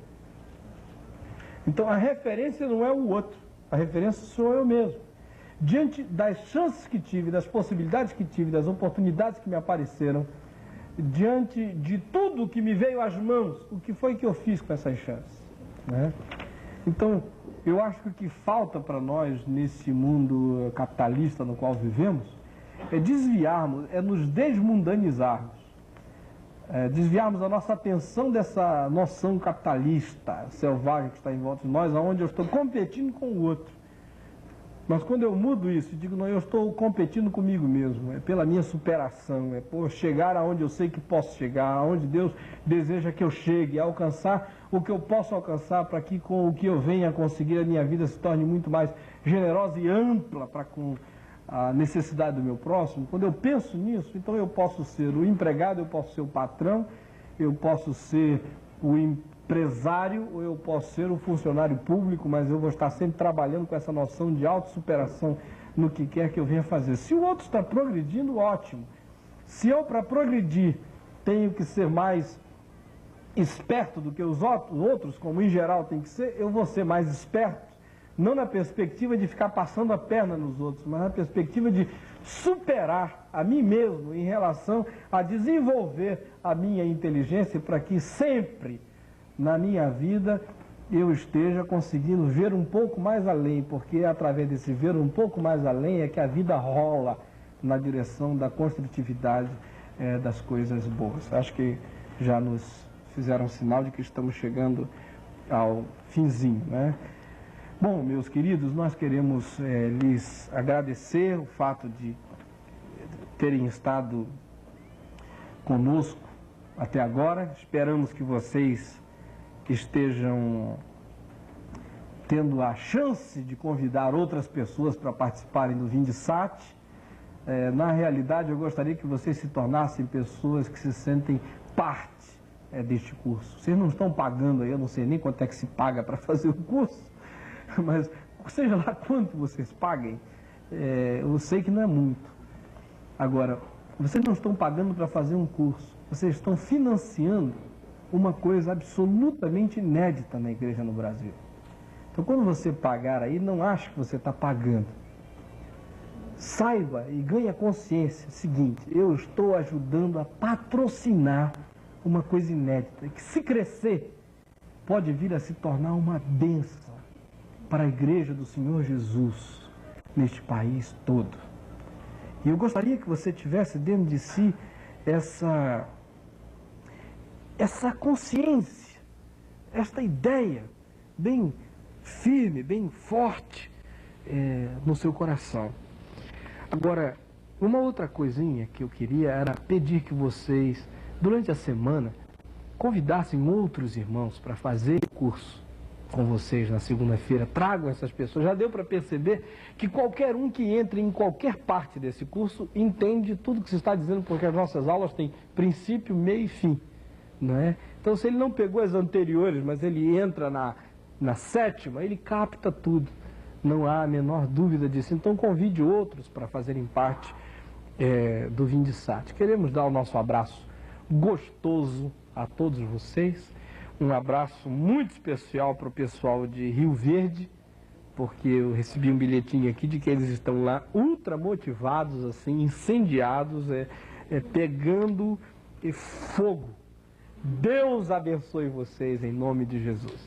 Speaker 1: Então a referência não é o outro, a referência sou eu mesmo. Diante das chances que tive, das possibilidades que tive, das oportunidades que me apareceram, diante de tudo que me veio às mãos, o que foi que eu fiz com essas chances, né? Então, eu acho que o que falta para nós nesse mundo capitalista no qual vivemos é desviarmos, é nos desmundanizarmos, desviarmos a nossa atenção dessa noção capitalista, selvagem que está em volta de nós, onde eu estou competindo com o outro. Mas quando eu mudo isso, digo, não, eu estou competindo comigo mesmo, é pela minha superação, é por chegar aonde eu sei que posso chegar, aonde Deus deseja que eu chegue, alcançar o que eu posso alcançar, para que com o que eu venha a conseguir a minha vida se torne muito mais generosa e ampla para com a necessidade do meu próximo. Quando eu penso nisso, então eu posso ser o empregado, eu posso ser o patrão, eu posso ser o empresário, ou eu posso ser o funcionário público, mas eu vou estar sempre trabalhando com essa noção de autossuperação no que quer que eu venha fazer. Se o outro está progredindo, ótimo. Se eu, para progredir, tenho que ser mais esperto do que os outros, como em geral tem que ser, eu vou ser mais esperto, não na perspectiva de ficar passando a perna nos outros, mas na perspectiva de superar a mim mesmo em relação a desenvolver a minha inteligência para que sempre na minha vida eu esteja conseguindo ver um pouco mais além, porque é através desse ver um pouco mais além é que a vida rola na direção da construtividade das coisas boas. Acho que já nos fizeram sinal de que estamos chegando ao finzinho, né? Bom, meus queridos, nós queremos lhes agradecer o fato de terem estado conosco até agora. Esperamos que vocês estejam tendo a chance de convidar outras pessoas para participarem do Vindisat. Na realidade, eu gostaria que vocês se tornassem pessoas que se sentem parte deste curso. Vocês não estão pagando aí, eu não sei nem quanto é que se paga para fazer o curso, mas seja lá quanto vocês paguem, eu sei que não é muito. Agora, vocês não estão pagando para fazer um curso, vocês estão financiando uma coisa absolutamente inédita na igreja no Brasil. Então, quando você pagar aí, não ache que você está pagando. Saiba e ganhe a consciência seguinte: eu estou ajudando a patrocinar uma coisa inédita, que se crescer, pode vir a se tornar uma bênção para a igreja do Senhor Jesus neste país todo. E eu gostaria que você tivesse dentro de si essa consciência, esta ideia bem firme, bem forte no seu coração. Agora, Uma outra coisinha que eu queria era pedir que vocês, durante a semana, convidassem outros irmãos para fazer o curso com vocês na segunda-feira. Tragam essas pessoas. Já deu para perceber que qualquer um que entre em qualquer parte desse curso entende tudo que se está dizendo, porque as nossas aulas têm princípio, meio e fim, não é? Então, se ele não pegou as anteriores, mas ele entra na sétima, ele capta tudo. Não há a menor dúvida disso. Então, convide outros para fazerem parte do Vindisat. Queremos dar o nosso abraço gostoso a todos vocês. Um abraço muito especial para o pessoal de Rio Verde, porque eu recebi um bilhetinho aqui de que eles estão lá ultra motivados, assim, incendiados, pegando fogo. Deus abençoe vocês em nome de Jesus.